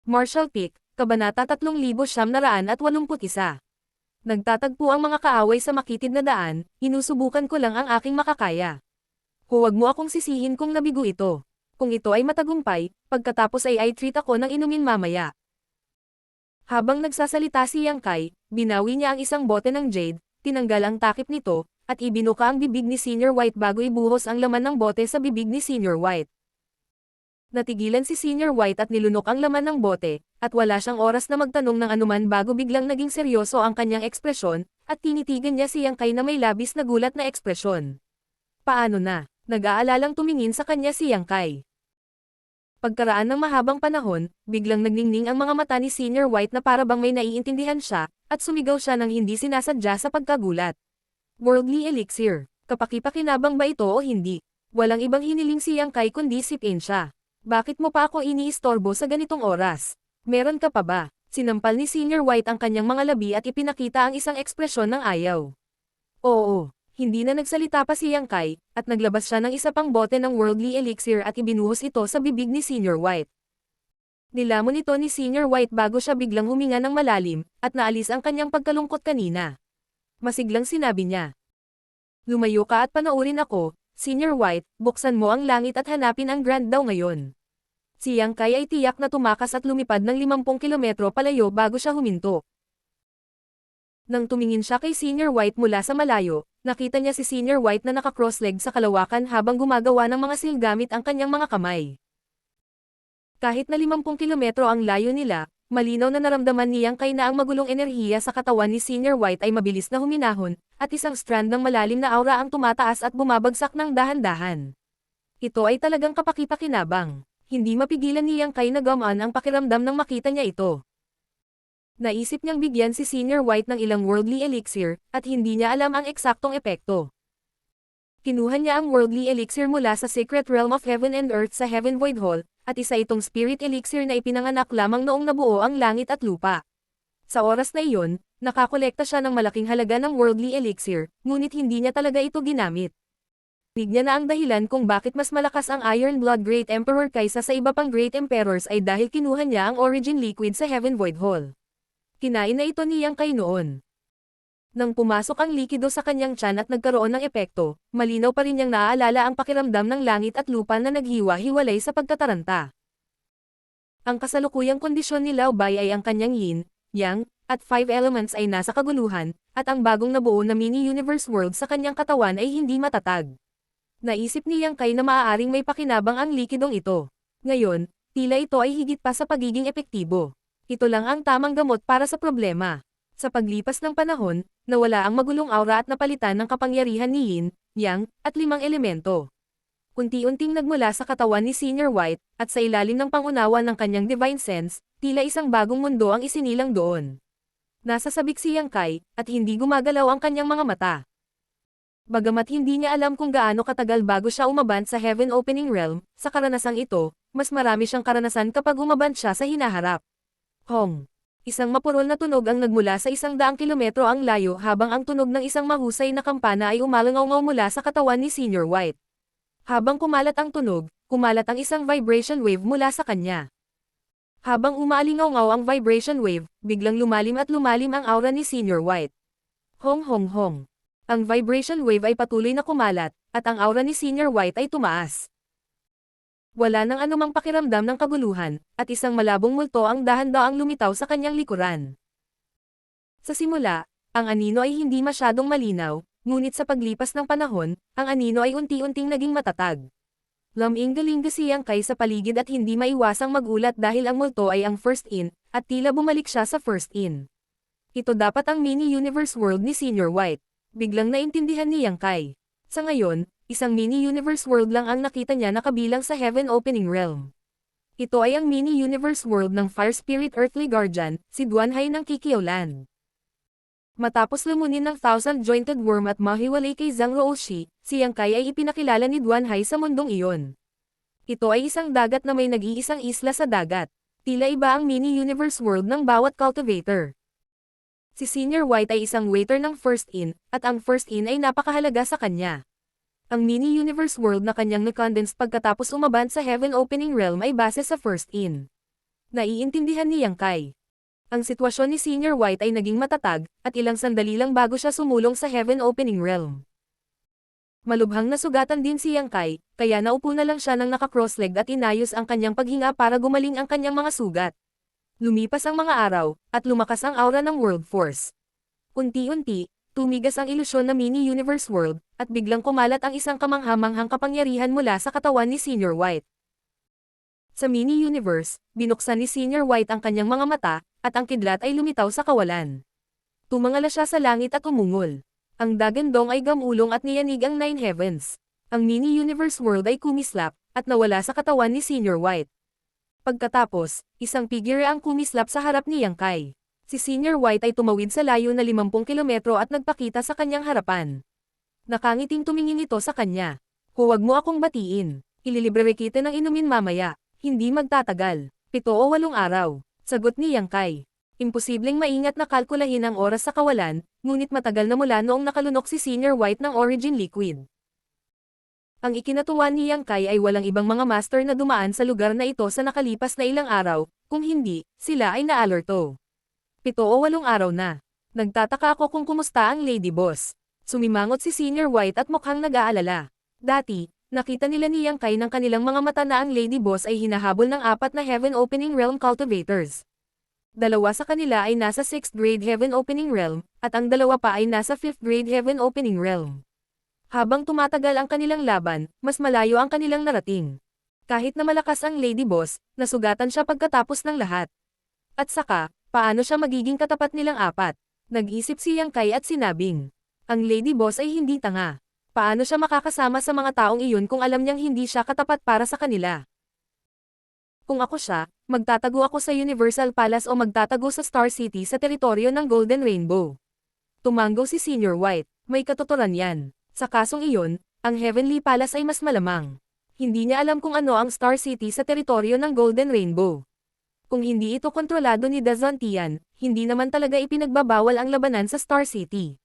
Marshall Peak, Kabanata 3981. Nagtatagpo ang mga kaaway sa makitid na daan, inusubukan ko lang ang aking makakaya. Huwag mo akong sisihin kung nabigo ito. Kung ito ay matagumpay, pagkatapos ay treat ako ng inumin mamaya. Habang nagsasalita si Yang Kai, binawi niya ang isang bote ng jade, tinanggal ang takip nito, at ibinuka ang bibig ni Senior White bago ibuhos ang laman ng bote sa bibig ni Senior White. Natigilan si Senior White at nilunok ang laman ng bote, at wala siyang oras na magtanong ng anuman bago biglang naging seryoso ang kanyang ekspresyon, at tinitigan niya si Yang Kai na may labis na gulat na ekspresyon. Paano na? Nag-aalalang tumingin sa kanya si Yang Kai. Pagkaraan ng mahabang panahon, biglang nagningning ang mga mata ni Senior White na para bang may naiintindihan siya, at sumigaw siya ng hindi sinasadya sa pagkagulat. Worldly elixir. Kapaki-pakinabang ba ito o hindi? Walang ibang hiniling si Yang Kai kundi sipin siya. Bakit mo pa ako iniistorbo sa ganitong oras? Meron ka pa ba? Sinampal ni Senior White ang kanyang mga labi at ipinakita ang isang ekspresyon ng ayaw. Oo, hindi na nagsalita pa si Yang Kai, at naglabas siya ng isa pang bote ng worldly elixir at ibinuhos ito sa bibig ni Senior White. Nilamon ito ni Senior White bago siya biglang huminga ng malalim, at naalis ang kanyang pagkalungkot kanina. Masiglang sinabi niya. Lumayo ka at panoorin ako, Senior White, buksan mo ang langit at hanapin ang Grand daw ngayon. Si Yang Kai ay tiyak na tumakas at lumipad ng 50 kilometro palayo bago siya huminto. Nang tumingin siya kay Senior White mula sa malayo, nakita niya si Senior White na naka-cross-leg sa kalawakan habang gumagawa ng mga sil gamit ang kanyang mga kamay. Kahit na 50 kilometro ang layo nila, malinaw na naramdaman ni Yang Kai na ang magulong enerhiya sa katawan ni Senior White ay mabilis na huminahon, at isang strand ng malalim na aura ang tumataas at bumabagsak ng dahan-dahan. Ito ay talagang kapaki-pakinabang. Hindi mapigilan ni Yang Kai na gumaan ang pakiramdam nang makita niya ito. Naisip niyang bigyan si Senior White ng ilang worldly elixir, at hindi niya alam ang eksaktong epekto. Kinuha niya ang worldly elixir mula sa Secret Realm of Heaven and Earth sa Heaven Void Hall, at isa itong spirit elixir na ipinanganak lamang noong nabuo ang langit at lupa. Sa oras na iyon, nakakolekta siya ng malaking halaga ng worldly elixir, ngunit hindi niya talaga ito ginamit. Niya na ang dahilan kung bakit mas malakas ang Iron Blood Great Emperor kaysa sa iba pang Great Emperors ay dahil kinuha niya ang origin liquid sa Heaven Void Hall. Kinain na ito ni Yang Kai noon. Nang pumasok ang likido sa kanyang tiyan at nagkaroon ng epekto, malinaw pa rin niyang naaalala ang pakiramdam ng langit at lupa na naghiwa-hiwalay sa pagtataranta. Ang kasalukuyang kondisyon ni Lao Bai ay ang kanyang yin, yang, at 5 elements ay nasa kaguluhan, at ang bagong nabuo na mini-universe world sa kanyang katawan ay hindi matatag. Naisip ni Yang Kai na maaaring may pakinabang ang likidong ito. Ngayon, tila ito ay higit pa sa pagiging epektibo. Ito lang ang tamang gamot para sa problema. Sa paglipas ng panahon, nawala ang magulong aura at napalitan ng kapangyarihan ni Yin, Yang, at 5 elemento. Unti-unting nagmula sa katawan ni Senior White, at sa ilalim ng pangunawa ng kanyang divine sense, tila isang bagong mundo ang isinilang doon. Nasa sabik si Yang Kai, at hindi gumagalaw ang kanyang mga mata. Bagamat hindi niya alam kung gaano katagal bago siya umabant sa Heaven Opening Realm, sa karanasang ito, mas marami siyang karanasan kapag umabant siya sa hinaharap. Hong! Isang mapurol na tunog ang nagmula sa 100 kilometro ang layo habang ang tunog ng isang mahusay na kampana ay umalangaw mula sa katawan ni Senior White. Habang kumalat ang tunog, kumalat ang isang vibration wave mula sa kanya. Habang umaalingaw ang vibration wave, biglang lumalim ang aura ni Senior White. Hong hong hong! Ang vibration wave ay patuloy na kumalat, at ang aura ni Senior White ay tumaas. Wala nang anumang pakiramdam ng kaguluhan, at isang malabong multo ang dahan-daang lumitaw sa kanyang likuran. Sa simula, ang anino ay hindi masyadong malinaw, ngunit sa paglipas ng panahon, ang anino ay unti-unting naging matatag. Laming-galing si Yang Kai sa paligid at hindi maiwasang magulat dahil ang multo ay ang first in, at tila bumalik siya sa first in. Ito dapat ang mini-universe world ni Senior White. Biglang naintindihan ni Yang Kai. Sa ngayon, isang mini-universe world lang ang nakita niya na kabilang sa Heaven Opening Realm. Ito ay ang mini-universe world ng Fire Spirit Earthly Guardian, si Duanhai ng Kikiaolan. Matapos lumunin ng Thousand-Jointed Worm at mahiwalay kay Zhang Ruoshi, si Yang Kai ay ipinakilala ni Duanhai sa mundong iyon. Ito ay isang dagat na may nag-iisang isla sa dagat. Tila iba ang mini-universe world ng bawat cultivator. Si Senior White ay isang waiter ng First In, at ang First In ay napakahalaga sa kanya. Ang mini-universe world na kanyang na-condense pagkatapos umabant sa Heaven Opening Realm ay base sa First In. Naiintindihan ni Yang Kai. Ang sitwasyon ni Senior White ay naging matatag, at ilang sandali lang bago siya sumulong sa Heaven Opening Realm. Malubhang nasugatan din si Yang Kai, kaya naupo na lang siya ng naka-cross-leg at inayos ang kanyang paghinga para gumaling ang kanyang mga sugat. Lumipas ang mga araw, at lumakas ang aura ng World Force. Unti-unti, tumigas ang ilusyon na mini-universe world, at biglang kumalat ang isang kamanghamanghang kapangyarihan mula sa katawan ni Senior White. Sa mini-universe, binuksan ni Senior White ang kanyang mga mata, at ang kidlat ay lumitaw sa kawalan. Tumangala siya sa langit at umungol. Ang dagandong ay gamulong at niyanig ang Nine Heavens. Ang mini-universe world ay kumislap, at nawala sa katawan ni Senior White. Pagkatapos, isang figure ang kumislap sa harap ni Yang Kai. Si Senior White ay tumawid sa layo na 50 kilometro at nagpakita sa kanyang harapan. Nakangiting tumingin ito sa kanya. Huwag mo akong batiin. Ililibre kita ng inumin mamaya. Hindi magtatagal. 7 o 8 araw. Sagot ni Yang Kai. Imposibleng maingat na kalkulahin ang oras sa kawalan, ngunit matagal na mula noong nakalunok si Senior White ng Origin Liquid. Ang ikinatuwa ni Yang Kai ay walang ibang mga master na dumaan sa lugar na ito sa nakalipas na ilang araw, kung hindi, sila ay naalerto. 7 o 8 araw na. Nagtataka ako kung kumusta ang Lady Boss. Sumimangot si Senior White at mukhang nag-aalala. Dati, nakita nila ni Yang Kai ng kanilang mga mata na ang Lady Boss ay hinahabol ng 4 na Heaven Opening Realm Cultivators. 2 sa kanila ay nasa 6th grade Heaven Opening Realm, at ang 2 pa ay nasa 5th grade Heaven Opening Realm. Habang tumatagal ang kanilang laban, mas malayo ang kanilang narating. Kahit na malakas ang Lady Boss, nasugatan siya pagkatapos ng lahat. At saka, paano siya magiging katapat nilang 4? Nag-isip si Yang Kai at sinabing, ang Lady Boss ay hindi tanga. Paano siya makakasama sa mga taong iyon kung alam niyang hindi siya katapat para sa kanila? Kung ako siya, magtatago ako sa Universal Palace o magtatago sa Star City sa teritoryo ng Golden Rainbow. Tumanggo si Senior White, may katotohanan yan. Sa kasong iyon, ang Heavenly Palace ay mas malamang. Hindi niya alam kung ano ang Star City sa teritoryo ng Golden Rainbow. Kung hindi ito kontrolado ni Dazontian, hindi naman talaga ipinagbabawal ang labanan sa Star City.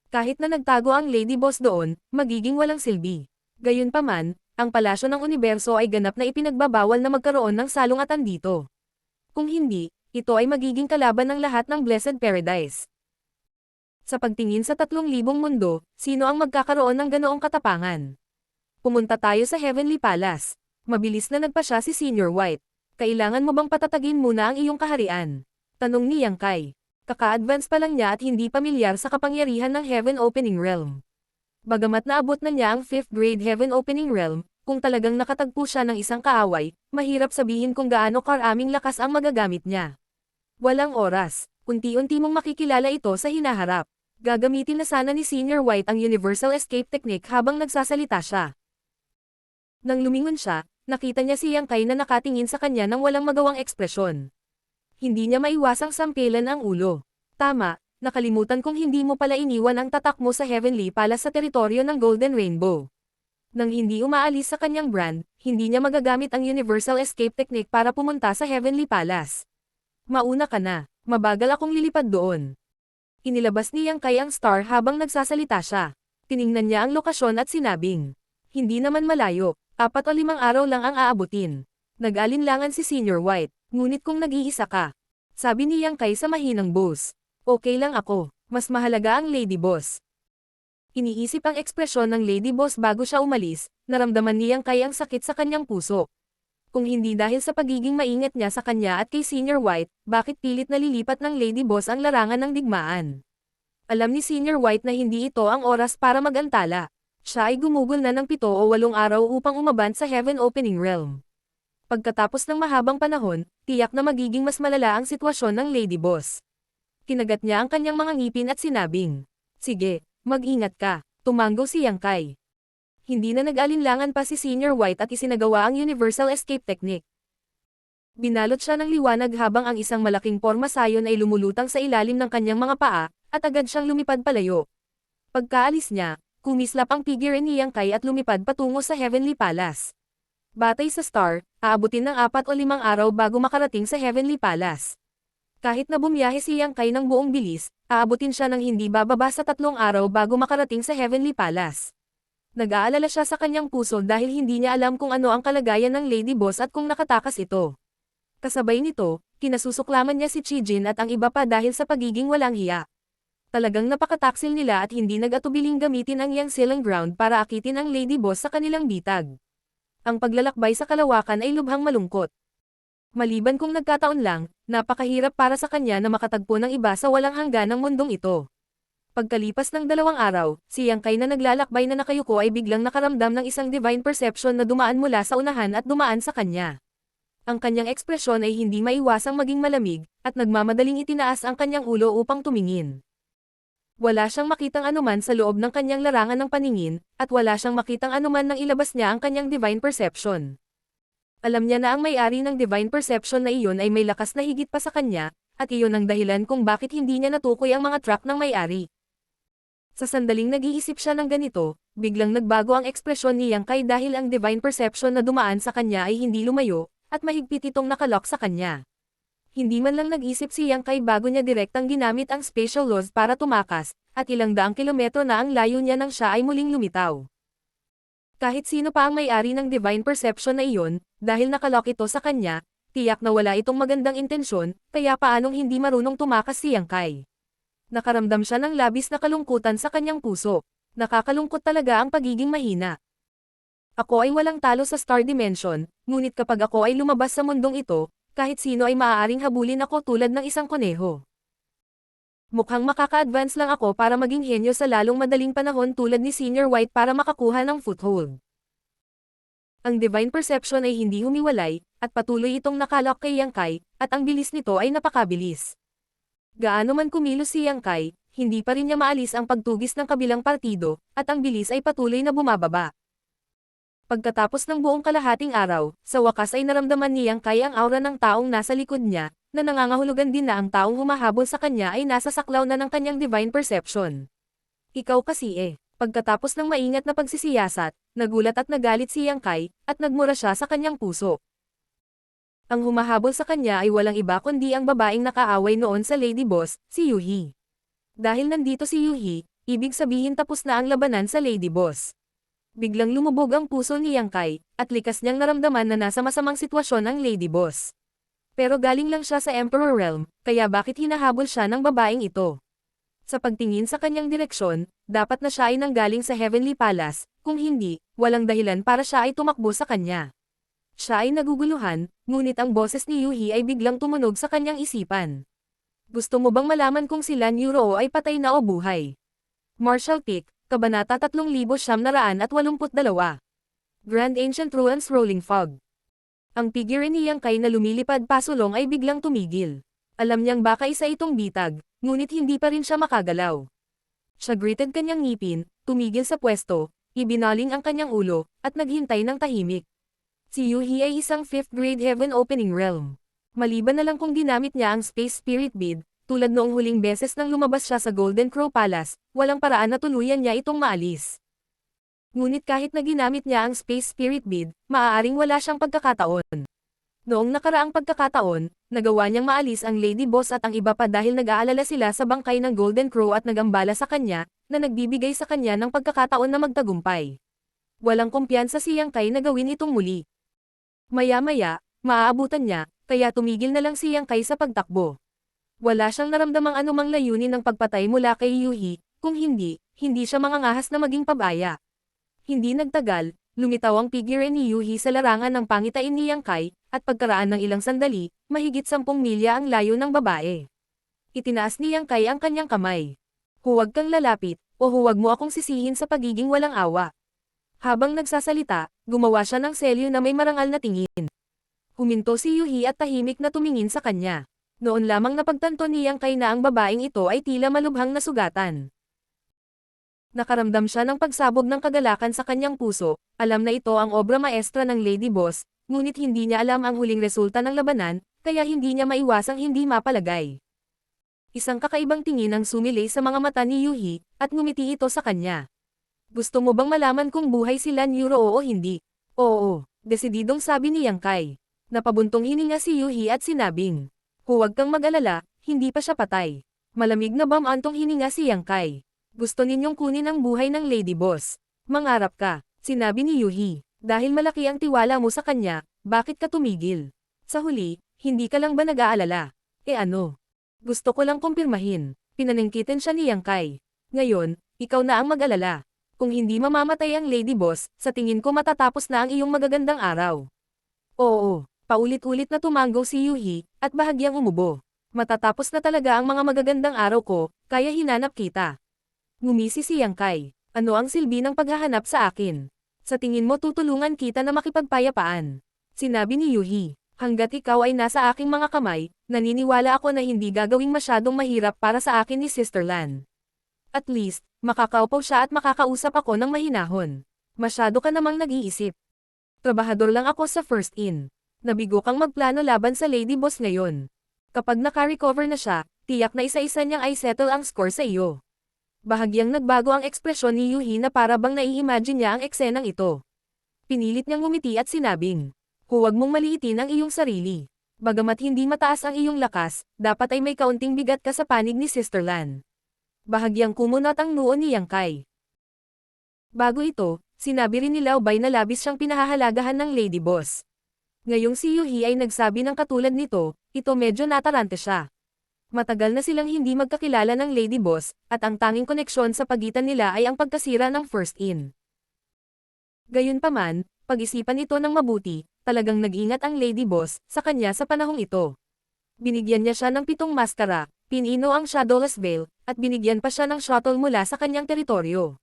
Kahit na nagtago ang Lady Boss doon, magiging walang silbi. Gayunpaman, ang palasyo ng universo ay ganap na ipinagbabawal na magkaroon ng salungatan dito. Kung hindi, ito ay magiging kalaban ng lahat ng Blessed Paradise. Sa pagtingin sa 3,000 mundo, sino ang magkakaroon ng ganoong katapangan? Pumunta tayo sa Heavenly Palace. Mabilis na nagpa siya si Senior White. Kailangan mo bang patatagin muna ang iyong kaharian? Tanong ni Yang Kai. Kaka-advance pa lang niya at hindi pamilyar sa kapangyarihan ng Heaven Opening Realm. Bagamat naabot na niya ang 5th grade Heaven Opening Realm, kung talagang nakatagpo siya ng isang kaaway, mahirap sabihin kung gaano karaming lakas ang magagamit niya. Walang oras, unti-unti mong makikilala ito sa hinaharap. Gagamitin na sana ni Senior White ang Universal Escape Technique habang nagsasalita siya. Nang lumingon siya, nakita niya si Yang Kai na nakatingin sa kanya nang walang magawang ekspresyon. Hindi niya maiwasang sampilan ang ulo. Tama. Nakalimutan kong hindi mo pala iniwan ang tatak mo sa Heavenly Palace sa teritoryo ng Golden Rainbow. Nang hindi umaalis sa kanyang brand, hindi niya magagamit ang Universal Escape Technique para pumunta sa Heavenly Palace. Mauna ka na, mabagal akong lilipad doon. Inilabas ni Yang Kai ang star habang nagsasalita siya. Tiningnan niya ang lokasyon at sinabing, hindi naman malayo, 4 o 5 araw lang ang aabutin. Nag-alinlangan si Senior White, ngunit kung nag-iisa ka. Sabi ni Yang Kai sa mahinang boss. Okay lang ako, mas mahalaga ang Lady Boss. Iniisip ang ekspresyon ng Lady Boss bago siya umalis, naramdaman niyang kaya ang sakit sa kanyang puso. Kung hindi dahil sa pagiging maingat niya sa kanya at kay Senior White, bakit pilit nalilipat ng Lady Boss ang larangan ng digmaan? Alam ni Senior White na hindi ito ang oras para mag-antala. Siya ay gumugol na ng 7 o 8 araw upang umabant sa Heaven Opening Realm. Pagkatapos ng mahabang panahon, tiyak na magiging mas malala ang sitwasyon ng Lady Boss. Kinagat niya ang kanyang mga ngipin at sinabing, sige, mag-ingat ka, tumanggo si Yang Kai. Hindi na nag-alinlangan pa si Senior White at isinagawa ang Universal Escape Technique. Binalot siya ng liwanag habang ang isang malaking pormasayon ay lumulutang sa ilalim ng kanyang mga paa, at agad siyang lumipad palayo. Pagkaalis niya, kumislap ang figure ni Yang Kai at lumipad patungo sa Heavenly Palace. Batay sa star, aabutin ng 4 o 5 araw bago makarating sa Heavenly Palace. Kahit na bumiyahe si Yang Kai ng buong bilis, aabutin siya ng hindi bababa sa 3 araw bago makarating sa Heavenly Palace. Nag-aalala siya sa kanyang puso dahil hindi niya alam kung ano ang kalagayan ng Lady Boss at kung nakatakas ito. Kasabay nito, kinasusuklaman niya si Chijin at ang iba pa dahil sa pagiging walang hiya. Talagang napakataksil nila at hindi nag-atubiling gamitin ang Yang Silang Ground para akitin ang Lady Boss sa kanilang bitag. Ang paglalakbay sa kalawakan ay lubhang malungkot. Maliban kung nagkataon lang, napakahirap para sa kanya na makatagpo ng iba sa walang hangganang mundong ito. Pagkalipas ng 2 araw, si Yang Kai na naglalakbay na nakayuko ay biglang nakaramdam ng isang divine perception na dumaan mula sa unahan at dumaan sa kanya. Ang kanyang ekspresyon ay hindi maiwasang maging malamig, at nagmamadaling itinaas ang kanyang ulo upang tumingin. Wala siyang makitang anuman sa loob ng kanyang larangan ng paningin, at wala siyang makitang anuman nang ilabas niya ang kanyang divine perception. Alam niya na ang may-ari ng divine perception na iyon ay may lakas na higit pa sa kanya, at iyon ang dahilan kung bakit hindi niya natukoy ang mga track ng may-ari. Sa sandaling nag-iisip siya ng ganito, biglang nagbago ang ekspresyon ni Yang Kai dahil ang divine perception na dumaan sa kanya ay hindi lumayo, at mahigpit itong nakalock sa kanya. Hindi man lang nag-isip si Yang Kai bago niya direktang ginamit ang spatial laws para tumakas, at ilang daang kilometro na ang layo niya nang siya ay muling lumitaw. Kahit sino pa ang may-ari ng divine perception na iyon, dahil nakalock ito sa kanya, tiyak na wala itong magandang intensyon, kaya paanong hindi marunong tumakas si Yang Kai. Nakaramdam siya ng labis na kalungkutan sa kanyang puso. Nakakalungkot talaga ang pagiging mahina. Ako ay walang talo sa Star Dimension, ngunit kapag ako ay lumabas sa mundong ito, kahit sino ay maaaring habulin ako tulad ng isang kuneho. Mukhang makaka-advance lang ako para maging henyo sa lalong madaling panahon tulad ni Senior White para makakuha ng foothold. Ang divine perception ay hindi humiwalay, at patuloy itong nakalock kay Yang Kai, at ang bilis nito ay napakabilis. Gaano man kumilos si Yang Kai, hindi pa rin niya maalis ang pagtugis ng kabilang partido, at ang bilis ay patuloy na bumababa. Pagkatapos ng buong kalahating araw, sa wakas ay naramdaman ni Yang Kai ang aura ng taong nasa likod niya, na nangangahulugan din na ang taong humahabol sa kanya ay nasa saklaw na ng kanyang divine perception. Ikaw kasi Pagkatapos ng maingat na pagsisiyasat, nagulat at nagalit si Yang Kai, at nagmura siya sa kanyang puso. Ang humahabol sa kanya ay walang iba kundi ang babaeng nakaaway noon sa Lady Boss, si Yuhi. Dahil nandito si Yuhi, ibig sabihin tapos na ang labanan sa Lady Boss. Biglang lumubog ang puso ni Yang Kai, at likas niyang naramdaman na nasa masamang sitwasyon ang Lady Boss. Pero galing lang siya sa Emperor Realm, kaya bakit hinahabol siya ng babaeng ito? Sa pagtingin sa kanyang direksyon, dapat na siya ay nanggaling sa Heavenly Palace, kung hindi, walang dahilan para siya ay tumakbo sa kanya. Siya ay naguguluhan, ngunit ang boses ni Yuhi ay biglang tumunog sa kanyang isipan. Gusto mo bang malaman kung si Lan Yuroo ay patay na o buhay? Martial Peak, Kabanata 3982. Grand Ancient Ruins Rolling Fog. Ang figure ni Yang Kai na lumilipad pasulong ay biglang tumigil. Alam niyang baka isa itong bitag, ngunit hindi pa rin siya makagalaw. Siya gritted kanyang ngipin, tumigil sa pwesto, ibinaling ang kanyang ulo, at naghintay ng tahimik. Si Yuhi ay isang 5th grade Heaven Opening Realm. Maliban na lang kung ginamit niya ang Space Spirit Bead, tulad noong huling beses nang lumabas siya sa Golden Crow Palace, walang paraan na tuluyan niya itong maalis. Ngunit kahit na ginamit niya ang Space Spirit Bead, maaaring wala siyang pagkakataon. Noong nakaraang pagkakataon, nagawa niyang maalis ang Lady Boss at ang iba pa dahil nag-aalala sila sa bangkay ng Golden Crow at nagambala sa kanya, na nagbibigay sa kanya ng pagkakataon na magtagumpay. Walang kumpiyansa si Yang Kai na gawin itong muli. Maya-maya, maaabutan niya, kaya tumigil na lang si Yang Kai sa pagtakbo. Wala siyang naramdamang anumang layunin ng pagpatay mula kay Yuhi, kung hindi siya mangangahas na maging pabaya. Hindi nagtagal, lumitaw ang figure ni Yuhi sa larangan ng pangitain ni Yang Kai, at pagkaraan ng ilang sandali, mahigit 10 milya ang layo ng babae. Itinaas ni Yang Kai ang kanyang kamay. Huwag kang lalapit, o huwag mo akong sisihin sa pagiging walang awa. Habang nagsasalita, gumawa siya ng selyo na may marangal na tingin. Huminto si Yuhi at tahimik na tumingin sa kanya. Noon lamang napagtanto ni Yang Kai na ang babaeng ito ay tila malubhang nasugatan. Nakaramdam siya ng pagsabog ng kagalakan sa kanyang puso, alam na ito ang obra maestra ng Lady Boss, ngunit hindi niya alam ang huling resulta ng labanan, kaya hindi niya maiwasang hindi mapalagay. Isang kakaibang tingin ang sumilay sa mga mata ni Yuhi, at ngumiti ito sa kanya. Gusto mo bang malaman kung buhay si Lan Yuroo o hindi? Oo, desididong sabi ni Yang Kai. Napabuntong hininga si Yuhi at sinabing, huwag kang mag-alala, hindi pa siya patay. Malamig na bamantong hininga si Yang Kai. Gusto ninyong kunin ang buhay ng Lady Boss. Mangarap ka, sinabi ni Yuhi. Dahil malaki ang tiwala mo sa kanya, bakit ka tumigil? Sa huli, hindi ka lang ba nag-aalala? Ano? Gusto ko lang kumpirmahin. Pinaningkitin siya ni Yang Kai. Ngayon, ikaw na ang mag-alala. Kung hindi mamamatay ang Lady Boss, sa tingin ko matatapos na ang iyong magagandang araw. Oo, paulit-ulit na tumango si Yuhi, at bahagyang umubo. Matatapos na talaga ang mga magagandang araw ko, kaya hinanap kita. Ngumisi si Yang Kai. Ano ang silbi ng paghahanap sa akin? Sa tingin mo tutulungan kita na makipagpayapaan? Sinabi ni Yuhi. Hanggat ikaw ay nasa aking mga kamay, naniniwala ako na hindi gagawing masyadong mahirap para sa akin ni Sister Lan. At least, makakaupo siya at makakausap ako ng mahinahon. Masyado ka namang nag-iisip. Trabahador lang ako sa First Inn. Nabigo kang magplano laban sa Lady Boss ngayon. Kapag naka-recover na siya, tiyak na isa-isa niyang ay settle ang score sa iyo. Bahagyang nagbago ang ekspresyon ni Yuhi na para bang nai-imagine niya ang eksenang ito. Pinilit niyang ngumiti at sinabing, huwag mong maliitin ang iyong sarili. Bagamat hindi mataas ang iyong lakas, dapat ay may kaunting bigat ka sa panig ni Sister Lan. Bahagyang kumunot ang noo ni Yang Kai. Bago ito, sinabi rin ni Lao Bai na labis siyang pinahahalagahan ng Lady Boss. Ngayong si Yuhi ay nagsabi ng katulad nito, ito medyo natarante siya. Matagal na silang hindi magkakilala ng Lady Boss, at ang tanging koneksyon sa pagitan nila ay ang pagkasira ng First Inn. Gayunpaman, pag-isipan ito ng mabuti, talagang nag-ingat ang Lady Boss sa kanya sa panahong ito. Binigyan niya siya ng 7 maskara, pinino ang Shadowless Veil, at binigyan pa siya ng shuttle mula sa kanyang teritoryo.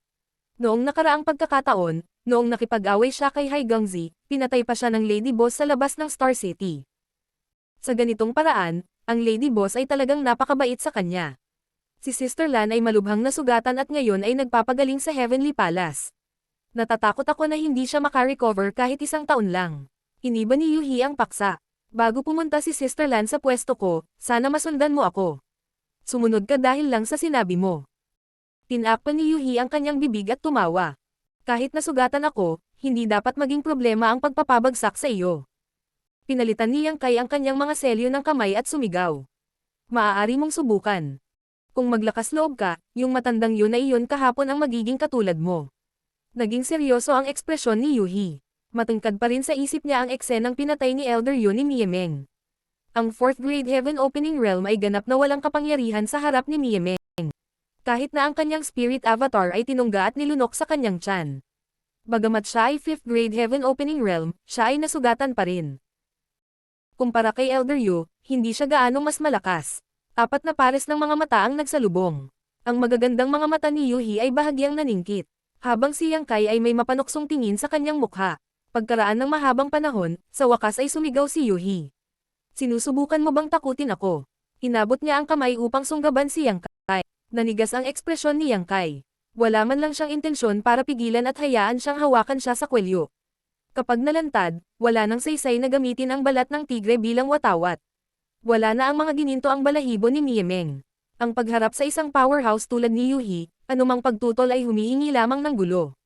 Noong nakaraang pagkakataon, noong nakipag-away siya kay Hai Gangzi, pinatay pa siya ng Lady Boss sa labas ng Star City. Sa ganitong paraan, ang Lady Boss ay talagang napakabait sa kanya. Si Sister Lan ay malubhang nasugatan at ngayon ay nagpapagaling sa Heavenly Palace. Natatakot ako na hindi siya makarecover kahit 1 taon lang. Iniba ni Yuhi ang paksa. Bago pumunta si Sister Lan sa pwesto ko, sana masundan mo ako. Sumunod ka dahil lang sa sinabi mo. Tinakpan ni Yuhi ang kanyang bibig at tumawa. Kahit nasugatan ako, hindi dapat maging problema ang pagpapabagsak sa iyo. Pinalitan ni Yang Kai ang kanyang mga selyo ng kamay at sumigaw. Maaari mong subukan. Kung maglakas loob ka, yung matandang yun ay iyon kahapon ang magiging katulad mo. Naging seryoso ang ekspresyon ni Yuhi. Matungkad pa rin sa isip niya ang eksenang pinatay ni Elder Yu ni Miemeng. Ang 4th grade Heaven Opening Realm ay ganap na walang kapangyarihan sa harap ni Miemeng. Kahit na ang kanyang spirit avatar ay tinungga at nilunok sa kanyang tiyan. Bagamat siya ay 5th grade Heaven Opening Realm, siya ay nasugatan pa rin. Kumpara kay Elder Yu, hindi siya gaano mas malakas. 4 na pares ng mga mata ang nagsalubong. Ang magagandang mga mata ni Yuhi ay bahagyang naningkit, habang si Yang Kai ay may mapanuksong tingin sa kanyang mukha. Pagkaraan ng mahabang panahon, sa wakas ay sumigaw si Yuhi. Sinusubukan mo bang takutin ako? Inabot niya ang kamay upang sunggaban si Yang Kai. Nanigas ang ekspresyon ni Yang Kai. Wala man lang siyang intensyon para pigilan at hayaan siyang hawakan siya sa kwelyo. Kapag nalantad, wala nang saysay na gamitin ang balat ng tigre bilang watawat. Wala na ang mga gininto ang balahibo ni Miemeng. Ang pagharap sa isang powerhouse tulad ni Yuhi, anumang pagtutol ay humihingi lamang ng gulo.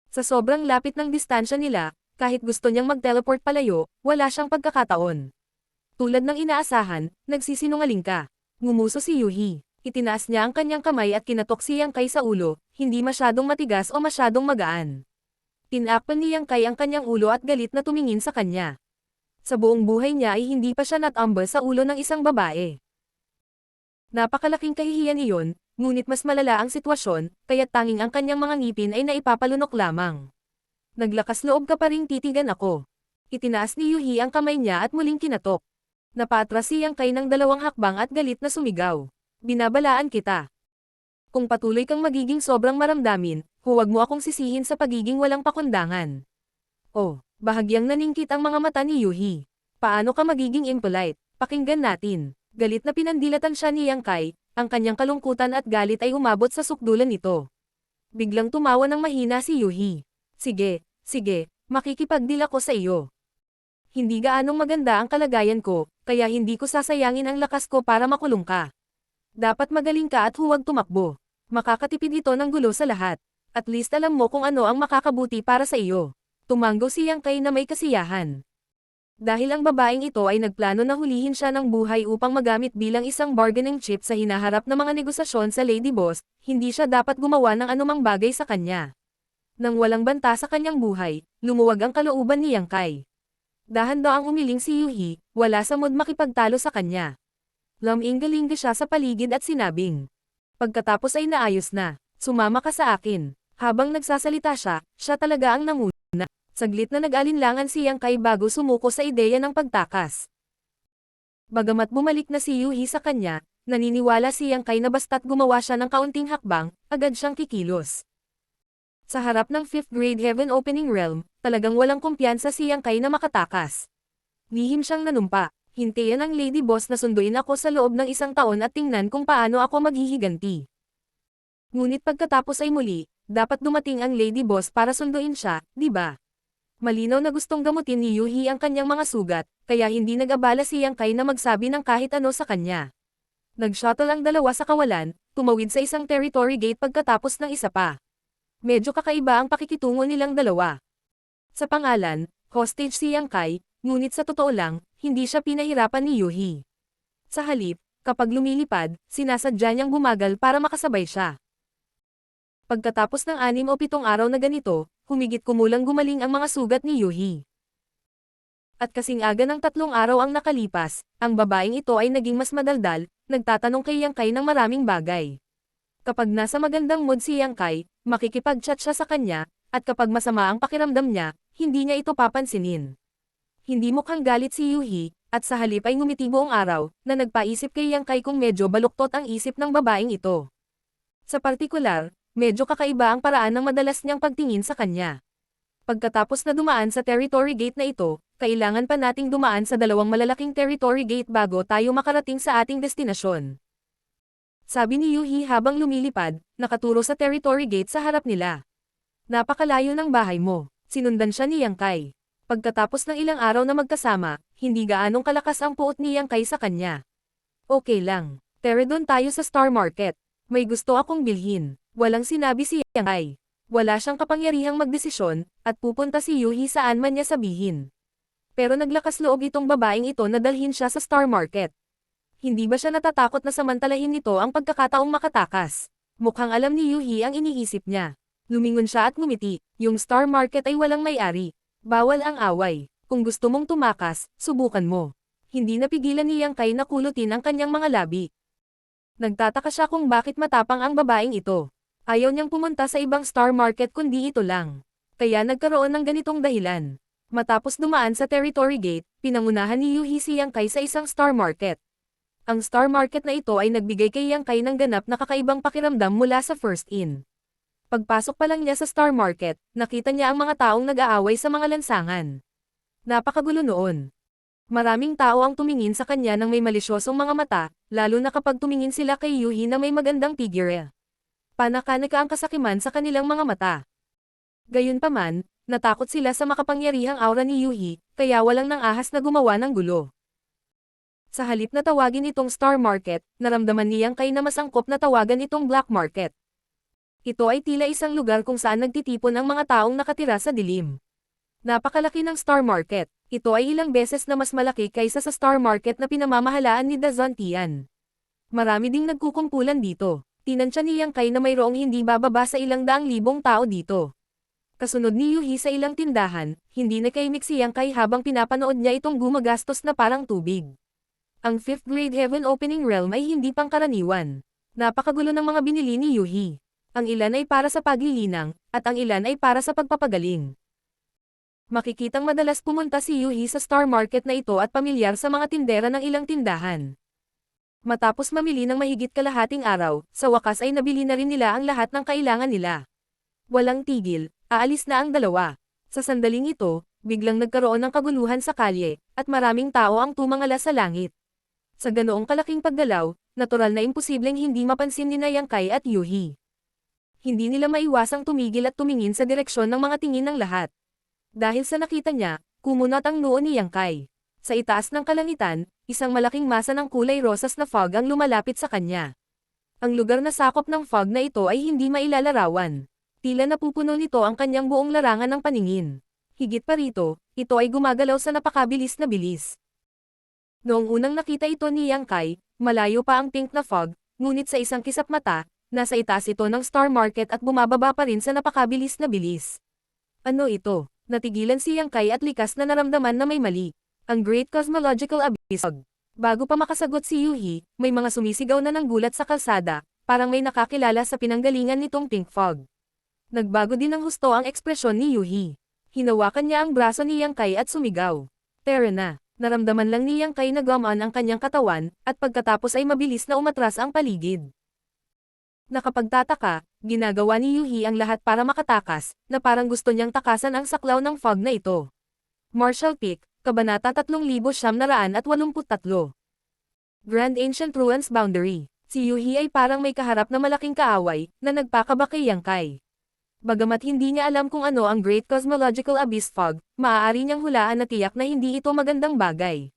Sa sobrang lapit ng distansya nila, kahit gusto niyang mag-teleport palayo, wala siyang pagkakataon. Tulad ng inaasahan, nagsisinungaling ka. Ngumuso si Yuhi. Itinaas niya ang kanyang kamay at kinatok si Yang Kai sa ulo, hindi masyadong matigas o masyadong magaan. Tinakpan ni Yang Kai ang kanyang ulo at galit na tumingin sa kanya. Sa buong buhay niya ay hindi pa siya natambal sa ulo ng isang babae. Napakalaking kahihiyan iyon, ngunit mas malala ang sitwasyon, kaya't tanging ang kanyang mga ngipin ay naipapalunok lamang. Naglakas loob ka pa ring titigan ako. Itinaas ni Yuhi ang kamay niya at muling kinatok. Napatras si Yang Kai ng 2 hakbang at galit na sumigaw. Binabalaan kita. Kung patuloy kang magiging sobrang maramdamin, huwag mo akong sisihin sa pagiging walang pakundangan. Oh, bahagyang naningkit ang mga mata ni Yuhi. Paano ka magiging impolite? Pakinggan natin. Galit na pinandilatan siya ni Yang Kai, ang kanyang kalungkutan at galit ay umabot sa sukdulan nito. Biglang tumawa ng mahina si Yuhi. Sige, makikipagdil ako sa iyo. Hindi gaanong maganda ang kalagayan ko, kaya hindi ko sasayangin ang lakas ko para makulong ka. Dapat magaling ka at huwag tumakbo. Makakatipid ito ng gulo sa lahat. At least alam mo kung ano ang makakabuti para sa iyo. Tumanggo si Yang Kai na may kasiyahan. Dahil ang babaeng ito ay nagplano na hulihin siya ng buhay upang magamit bilang isang bargaining chip sa hinaharap na mga negosasyon sa Lady Boss, hindi siya dapat gumawa ng anumang bagay sa kanya. Nang walang banta sa kanyang buhay, lumuwag ang kalooban ni Yang Kai. Dahan-daang umiling si Yuhi, wala sa mood makipagtalo sa kanya. Laming-galing siya sa paligid at sinabing. Pagkatapos ay naayos na, sumama ka sa akin. Habang nagsasalita siya, siya talaga ang nanguna. Saglit na nag-alinlangan si Yang Kai bago sumuko sa ideya ng pagtakas. Bagamat bumalik na si Yuhi sa kanya, naniniwala si Yang Kai na basta't gumawa siya ng kaunting hakbang, agad siyang kikilos. Sa harap ng 5th grade Heaven Opening Realm, talagang walang kumpiyansa si Yang Kai na makatakas. Lihim siyang nanumpa, hintayin ang Lady Boss na sunduin ako sa loob ng 1 taon at tingnan kung paano ako maghihiganti. Ngunit pagkatapos ay muli, dapat dumating ang Lady Boss para sunduin siya, di ba? Malinaw na gustong gamutin ni Yuhi ang kanyang mga sugat, kaya hindi nag-abala si Yang Kai na magsabi ng kahit ano sa kanya. Nag-shuttle ang dalawa sa kawalan, tumawid sa isang territory gate pagkatapos ng isa pa. Medyo kakaiba ang pakikitungo nilang dalawa. Sa pangalan, hostage si Yang Kai, ngunit sa totoo lang, hindi siya pinahirapan ni Yuhi. Sa halip, kapag lumilipad, sinasadya niyang bumagal para makasabay siya. Pagkatapos ng 6 o 7 araw na ganito, humigit kumulang gumaling ang mga sugat ni Yuhi. At kasing aga ng 3 araw ang nakalipas, ang babaeng ito ay naging mas madaldal, nagtatanong kay Yang Kai ng maraming bagay. Kapag nasa magandang mood si Yang Kai, makikipag-chat siya sa kanya, at kapag masama ang pakiramdam niya, hindi niya ito papansinin. Hindi mukhang galit si Yuhi, at sa halip ay ngumiti buong araw, na nagpaisip kay Yang Kai kung medyo baluktot ang isip ng babaeng ito. Sa partikular, medyo kakaiba ang paraan ng madalas niyang pagtingin sa kanya. Pagkatapos na dumaan sa territory gate na ito, kailangan pa nating dumaan sa 2 malalaking territory gate bago tayo makarating sa ating destinasyon. Sabi ni Yuhi habang lumilipad, nakaturo sa territory gate sa harap nila. Napakalayo ng bahay mo, sinundan siya ni Yang Kai. Pagkatapos ng ilang araw na magkasama, hindi gaanong kalakas ang puot ni Yang Kai sa kanya. Okay lang, tara doon tayo sa Star Market. May gusto akong bilhin. Walang sinabi si Yang Kai. Wala siyang kapangyarihang magdesisyon, at pupunta si Yuhi saan man niya sabihin. Pero naglakas loob itong babaeng ito na dalhin siya sa Star Market. Hindi ba siya natatakot na samantalahin nito ang pagkakataong makatakas? Mukhang alam ni Yuhi ang iniisip niya. Lumingon siya at ngumiti, yung Star Market ay walang may-ari. Bawal ang away. Kung gusto mong tumakas, subukan mo. Hindi napigilan ni Yang Kai na kulutin ang kanyang mga labi. Nagtataka siya kung bakit matapang ang babaeng ito. Ayaw niyang pumunta sa ibang Star Market kundi ito lang. Kaya nagkaroon ng ganitong dahilan. Matapos dumaan sa territory gate, pinangunahan ni Yuhi si Yang Kai sa isang Star Market. Ang Star Market na ito ay nagbigay kay Yang Kai ng ganap na kakaibang pakiramdam mula sa first in. Pagpasok pa lang niya sa Star Market, nakita niya ang mga taong nag-aaway sa mga lansangan. Napakagulo noon. Maraming tao ang tumingin sa kanya ng may malisyosong mga mata, lalo na kapag tumingin sila kay Yuhi na may magandang figure. Panakanika ang kasakiman sa kanilang mga mata. Gayunpaman, natakot sila sa makapangyarihang aura ni Yuhi, kaya walang nang ahas na gumawa ng gulo. Sa halip na tawagin itong Star Market, naramdaman ni Yang Kai na mas angkop na tawagan itong Black Market. Ito ay tila isang lugar kung saan nagtitipon ang mga taong nakatira sa dilim. Napakalaki ng Star Market. Ito ay ilang beses na mas malaki kaysa sa Star Market na pinamamahalaan ni Dazon Tian. Marami ding nagkukumpulan dito. Tinansya ni Yang Kai na mayroong hindi bababa sa 100,000 tao dito. Kasunod ni Yuhi sa ilang tindahan, hindi nakaimik si Yang Kai habang pinapanood niya itong gumagastos na parang tubig. Ang 5th grade Heaven Opening Realm ay hindi pangkaraniwan. Napakagulo ng mga binili ni Yuhi. Ang ilan ay para sa paglilinang, at ang ilan ay para sa pagpapagaling. Makikitang madalas pumunta si Yuhi sa Star Market na ito at pamilyar sa mga tindera ng ilang tindahan. Matapos mamili ng mahigit kalahating araw, sa wakas ay nabili na rin nila ang lahat ng kailangan nila. Walang tigil, aalis na ang dalawa. Sa sandaling ito, biglang nagkaroon ng kaguluhan sa kalye, at maraming tao ang tumangala sa langit. Sa ganoong kalaking paggalaw, natural na imposibleng hindi mapansin ni Yang Kai at Yuhi. Hindi nila maiwasang tumigil at tumingin sa direksyon ng mga tingin ng lahat. Dahil sa nakita niya, kumunat ang noo ni Yang Kai. Sa itaas ng kalangitan, isang malaking masa ng kulay rosas na fog ang lumalapit sa kanya. Ang lugar na sakop ng fog na ito ay hindi mailalarawan. Tila napupuno nito ang kanyang buong larangan ng paningin. Higit pa rito, ito ay gumagalaw sa napakabilis na bilis. Noong unang nakita ito ni Yang Kai, malayo pa ang pink na fog, ngunit sa isang kisap mata, nasa itaas ito ng Star Market at bumababa pa rin sa napakabilis na bilis. Ano ito? Natigilan si Yang Kai at likas na naramdaman na may mali. Ang Great Cosmological Abyss. Bago pa makasagot si Yuhi, may mga sumisigaw na ng gulat sa kalsada, parang may nakakilala sa pinanggalingan nitong pink fog. Nagbago din ng husto ang ekspresyon ni Yuhi. Hinawakan niya ang braso ni Yang Kai at sumigaw. Tara na. Naramdaman lang ni Yang Kai na gumaan ang kanyang katawan, at pagkatapos ay mabilis na umatras ang paligid. Nakapagtataka, ginagawa ni Yuhi ang lahat para makatakas, na parang gusto niyang takasan ang saklaw ng fog na ito. Martial Peak, Kabanata 3983. Grand Ancient Ruins Boundary. Si Yuhi ay parang may kaharap na malaking kaaway, na nagpakaba kay Yang Kai. Bagamat hindi niya alam kung ano ang Great Cosmological Abyss Fog, maaari niyang hulaan na tiyak na hindi ito magandang bagay.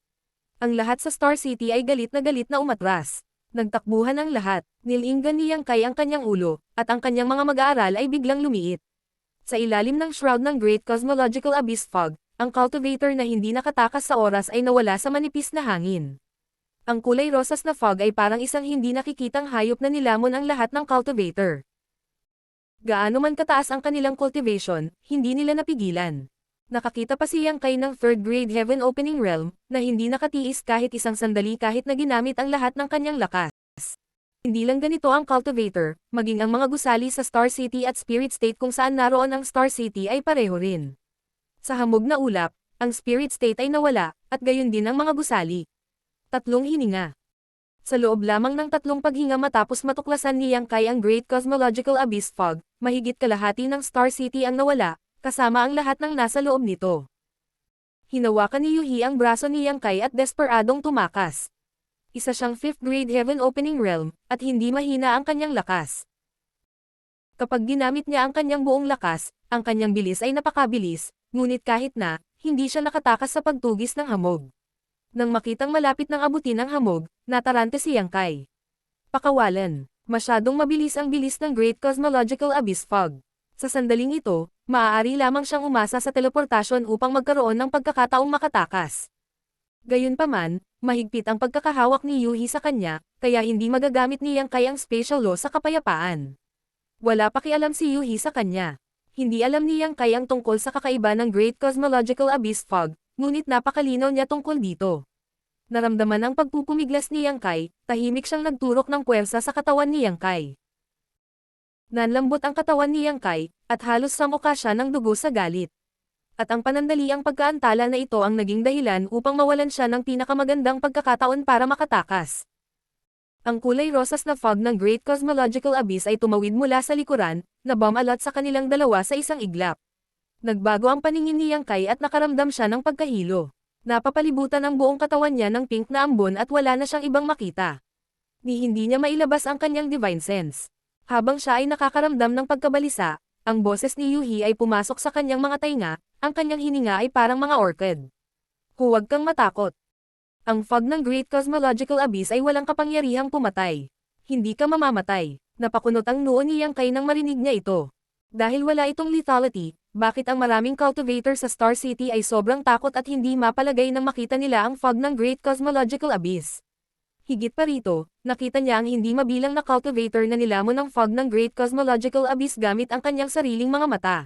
Ang lahat sa Star City ay galit na umatras. Nagtakbuhan ang lahat, nilinggan ni Yang Kai ang kanyang ulo, at ang kanyang mga mag-aaral ay biglang lumiit. Sa ilalim ng shroud ng Great Cosmological Abyss Fog, ang cultivator na hindi nakatakas sa oras ay nawala sa manipis na hangin. Ang kulay rosas na fog ay parang isang hindi nakikitang hayop na nilamon ang lahat ng cultivator. Gaano man kataas ang kanilang cultivation, hindi nila napigilan. Nakakita pa si Yang Kai ng third grade heaven opening realm, na hindi nakatiis kahit isang sandali kahit na ginamit ang lahat ng kanyang lakas. Hindi lang ganito ang cultivator, maging ang mga gusali sa Star City at Spirit State kung saan naroon ang Star City ay pareho rin. Sa hamog na ulap, ang Spirit State ay nawala, at gayon din ang mga gusali. 3 hininga. Sa loob lamang ng 3 paghinga matapos matuklasan ni Yang Kai ang Great Cosmological Abyss Fog, mahigit kalahati ng Star City ang nawala, kasama ang lahat ng nasa loob nito. Hinawakan ni Yuhi ang braso ni Yang Kai at desperadong tumakas. Isa siyang 5th grade heaven opening realm, at hindi mahina ang kanyang lakas. Kapag ginamit niya ang kanyang buong lakas, ang kanyang bilis ay napakabilis, ngunit kahit na, hindi siya nakatakas sa pagtugis ng hamog. Nang makitang malapit ng abutin ang hamog, natarante si Yang Kai. Pakawalan. Masyadong mabilis ang bilis ng Great Cosmological Abyss Fog. Sa sandaling ito, maaari lamang siyang umasa sa teleportasyon upang magkaroon ng pagkakataong makatakas. Gayunpaman, mahigpit ang pagkakahawak ni Yuhi sa kanya, kaya hindi magagamit ni Yang Kai ang Spatial Law sa kapayapaan. Wala pakialam si Yuhi sa kanya. Hindi alam ni Yang Kai ang tungkol sa kakaiba ng Great Cosmological Abyss Fog, ngunit napakalinaw niya tungkol dito. Naramdaman ang pagpupumiglas ni Yang Kai, tahimik siyang nagturok ng puwersa sa katawan ni Yang Kai. Nanlambot ang katawan ni Yang Kai, at halos samukha siya ng dugo sa galit. At ang panandaliang pagkaantala na ito ang naging dahilan upang mawalan siya ng pinakamagandang pagkakataon para makatakas. Ang kulay rosas na fog ng Great Cosmological Abyss ay tumawid mula sa likuran, na bumalot sa kanilang dalawa sa isang iglap. Nagbago ang paningin ni Yang Kai at nakaramdam siya ng pagkahilo. Napapalibutan ang buong katawan niya ng pink na ambon at wala na siyang ibang makita. Hindi niya mailabas ang kanyang divine sense. Habang siya ay nakakaramdam ng pagkabalisa, ang boses ni Yuhi ay pumasok sa kanyang mga tainga, ang kanyang hininga ay parang mga orchid. Huwag kang matakot. Ang fog ng Great Cosmological Abyss ay walang kapangyarihang pumatay. Hindi ka mamamatay. Napakunot ang noo ni Yang Kai nang marinig niya ito. Dahil wala itong lethality, bakit ang maraming cultivator sa Star City ay sobrang takot at hindi mapalagay nang makita nila ang fog ng Great Cosmological Abyss? Higit pa rito, nakita niya ang hindi mabilang na cultivator na nilamon ng fog ng Great Cosmological Abyss gamit ang kanyang sariling mga mata.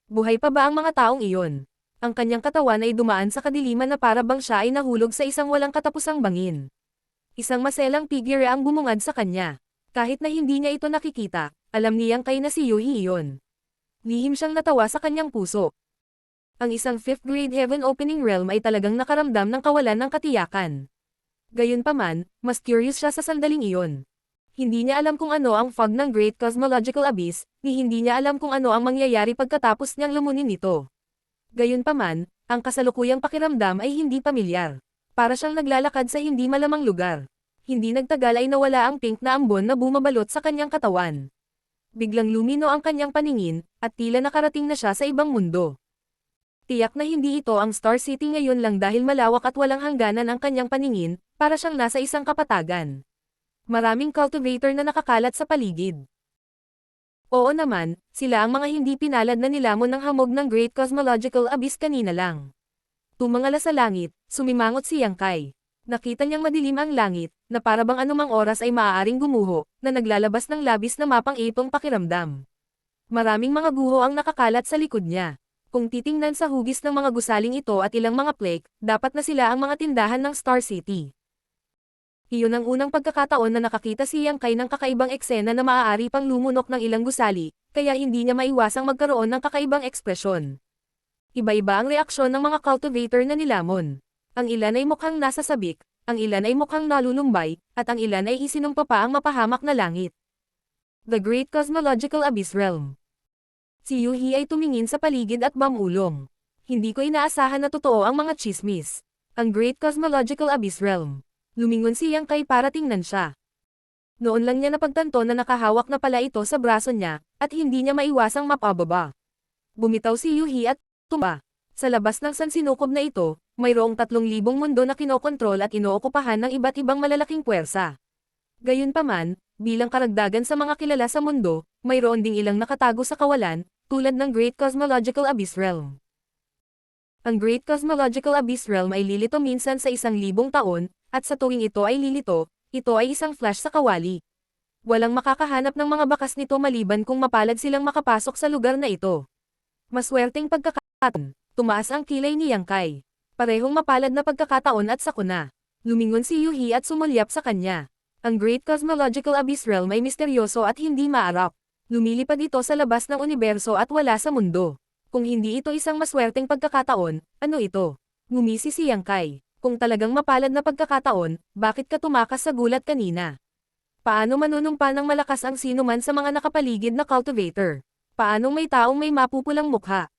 Buhay pa ba ang mga taong iyon? Ang kanyang katawan ay dumaan sa kadiliman na para bang siya ay nahulog sa isang walang katapusang bangin. Isang maselang figure ang bumungad sa kanya. Kahit na hindi niya ito nakikita, alam ni Yang Kai na si Yuhi iyon. Lihim siyang natawa sa kanyang puso. Ang isang 5th grade heaven opening realm ay talagang nakaramdam ng kawalan ng katiyakan. Gayunpaman, mas curious siya sa sandaling iyon. Hindi niya alam kung ano ang fog ng Great Cosmological Abyss, hindi niya alam kung ano ang mangyayari pagkatapos niyang lumunin ito. Gayunpaman, ang kasalukuyang pakiramdam ay hindi pamilyar. Para siyang naglalakad sa hindi malamang lugar. Hindi nagtagal ay nawala ang pink na ambon na bumabalot sa kanyang katawan. Biglang lumino ang kanyang paningin, at tila nakarating na siya sa ibang mundo. Tiyak na hindi ito ang Star City ngayon lang dahil malawak at walang hangganan ang kanyang paningin, para siyang nasa isang kapatagan. Maraming cultivator na nakakalat sa paligid. Oo naman, sila ang mga hindi pinalad na nilamon ng hamog ng Great Cosmological Abyss kanina lang. Tumangala sa langit, sumimangot si Yang Kai. Nakita niyang madilim ang langit, na para bang anumang oras ay maaaring gumuho, na naglalabas ng labis na mapang-ipong pakiramdam. Maraming mga guho ang nakakalat sa likod niya. Kung titingnan sa hugis ng mga gusaling ito at ilang mga plaque, dapat na sila ang mga tindahan ng Star City. Iyon ang unang pagkakataon na nakakita si Yang Kai ng kakaibang eksena na maaari pang lumunok ng ilang gusali, kaya hindi niya maiwasang magkaroon ng kakaibang ekspresyon. Iba-iba ang reaksyon ng mga cultivator na nilamon. Ang ilan ay mukhang nasa sabik, ang ilan ay mukhang nalulumbay, at ang ilan ay isinumpa pa ang mapahamak na langit. The Great Cosmological Abyss Realm. Si Yuhi ay tumingin sa paligid at bumulong. Hindi ko inaasahan na totoo ang mga chismis. Ang Great Cosmological Abyss Realm. Lumingon si Yang Kai para tingnan siya. Noon lang niya napagtanto na nakahawak na pala ito sa braso niya, at hindi niya maiwasang mapababa. Bumitaw si Yuhi at tumba. Sa labas ng sansinukob na ito, mayroong 3,000 mundo na kinokontrol at inookupahan ng iba't ibang malalaking puwersa. Gayunpaman, bilang karagdagan sa mga kilala sa mundo, mayroon ding ilang nakatago sa kawalan, tulad ng Great Cosmological Abyss Realm. Ang Great Cosmological Abyss Realm ay lilito minsan sa 1,000 taon, at sa tuwing ito ay lilito, ito ay isang flash sa kawali. Walang makakahanap ng mga bakas nito maliban kung mapalad silang makapasok sa lugar na ito. Maswerteng pagkakataon, tumaas ang kilay ni Yang Kai. Parehong mapalad na pagkakataon at sakuna. Lumingon si Yuhi at sumulyap sa kanya. Ang Great Cosmological Abyss Realm ay misteryoso at hindi maarap. Lumilipad ito sa labas ng universo at wala sa mundo. Kung hindi ito isang maswerteng pagkakataon, ano ito? Ngumisi si Yang Kai. Kung talagang mapalad na pagkakataon, bakit ka tumakas sa gulat kanina? Paano manunumpa ng malakas ang sinuman sa mga nakapaligid na cultivator? Paanong may taong may mapupulang mukha?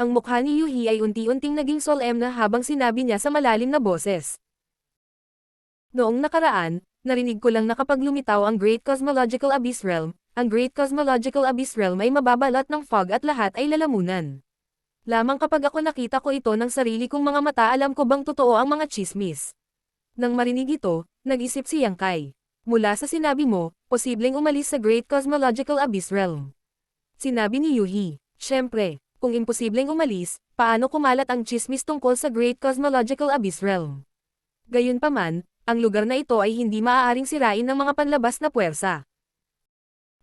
Ang mukha ni Yuhi ay unti-unting naging solemn na habang sinabi niya sa malalim na boses. Noong nakaraan, narinig ko lang na kapag lumitaw ang Great Cosmological Abyss Realm, ang Great Cosmological Abyss Realm ay mababalot ng fog at lahat ay lalamunan. Lamang kapag ako nakita ko ito ng sarili kong mga mata alam ko bang totoo ang mga chismis. Nang marinig ito, nag-isip si Yang Kai. Mula sa sinabi mo, posibleng umalis sa Great Cosmological Abyss Realm. Sinabi ni Yuhi, syempre, kung imposibleng umalis, paano kumalat ang chismis tungkol sa Great Cosmological Abyss Realm? Gayunpaman, ang lugar na ito ay hindi maaaring sirain ng mga panlabas na puwersa.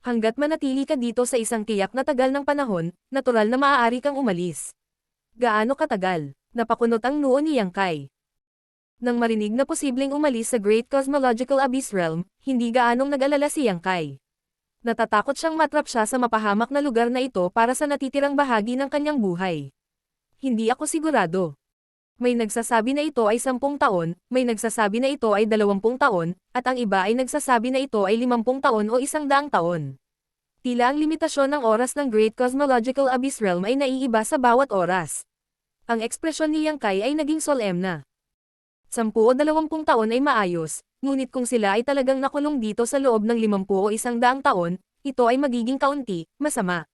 Hanggat manatili ka dito sa isang tiyak na tagal ng panahon, natural na maaari kang umalis. Gaano katagal? Napakunot ang noo ni Yang Kai. Nang marinig na posibleng umalis sa Great Cosmological Abyss Realm, hindi gaanong nag-alala si Yang Kai. Natatakot siyang matrap siya sa mapahamak na lugar na ito para sa natitirang bahagi ng kanyang buhay. Hindi ako sigurado. May nagsasabi na ito ay 10 taon, may nagsasabi na ito ay 20 taon, at ang iba ay nagsasabi na ito ay 50 taon o 100 taon. Tila ang limitasyon ng oras ng Great Cosmological Abyss Realm ay naiiba sa bawat oras. Ang ekspresyon ni Yang Kai ay naging solemna. 10 o 20 taon ay maayos, ngunit kung sila ay talagang nakulong dito sa loob ng 50 o 100 taon, ito ay magiging kaunti, masama.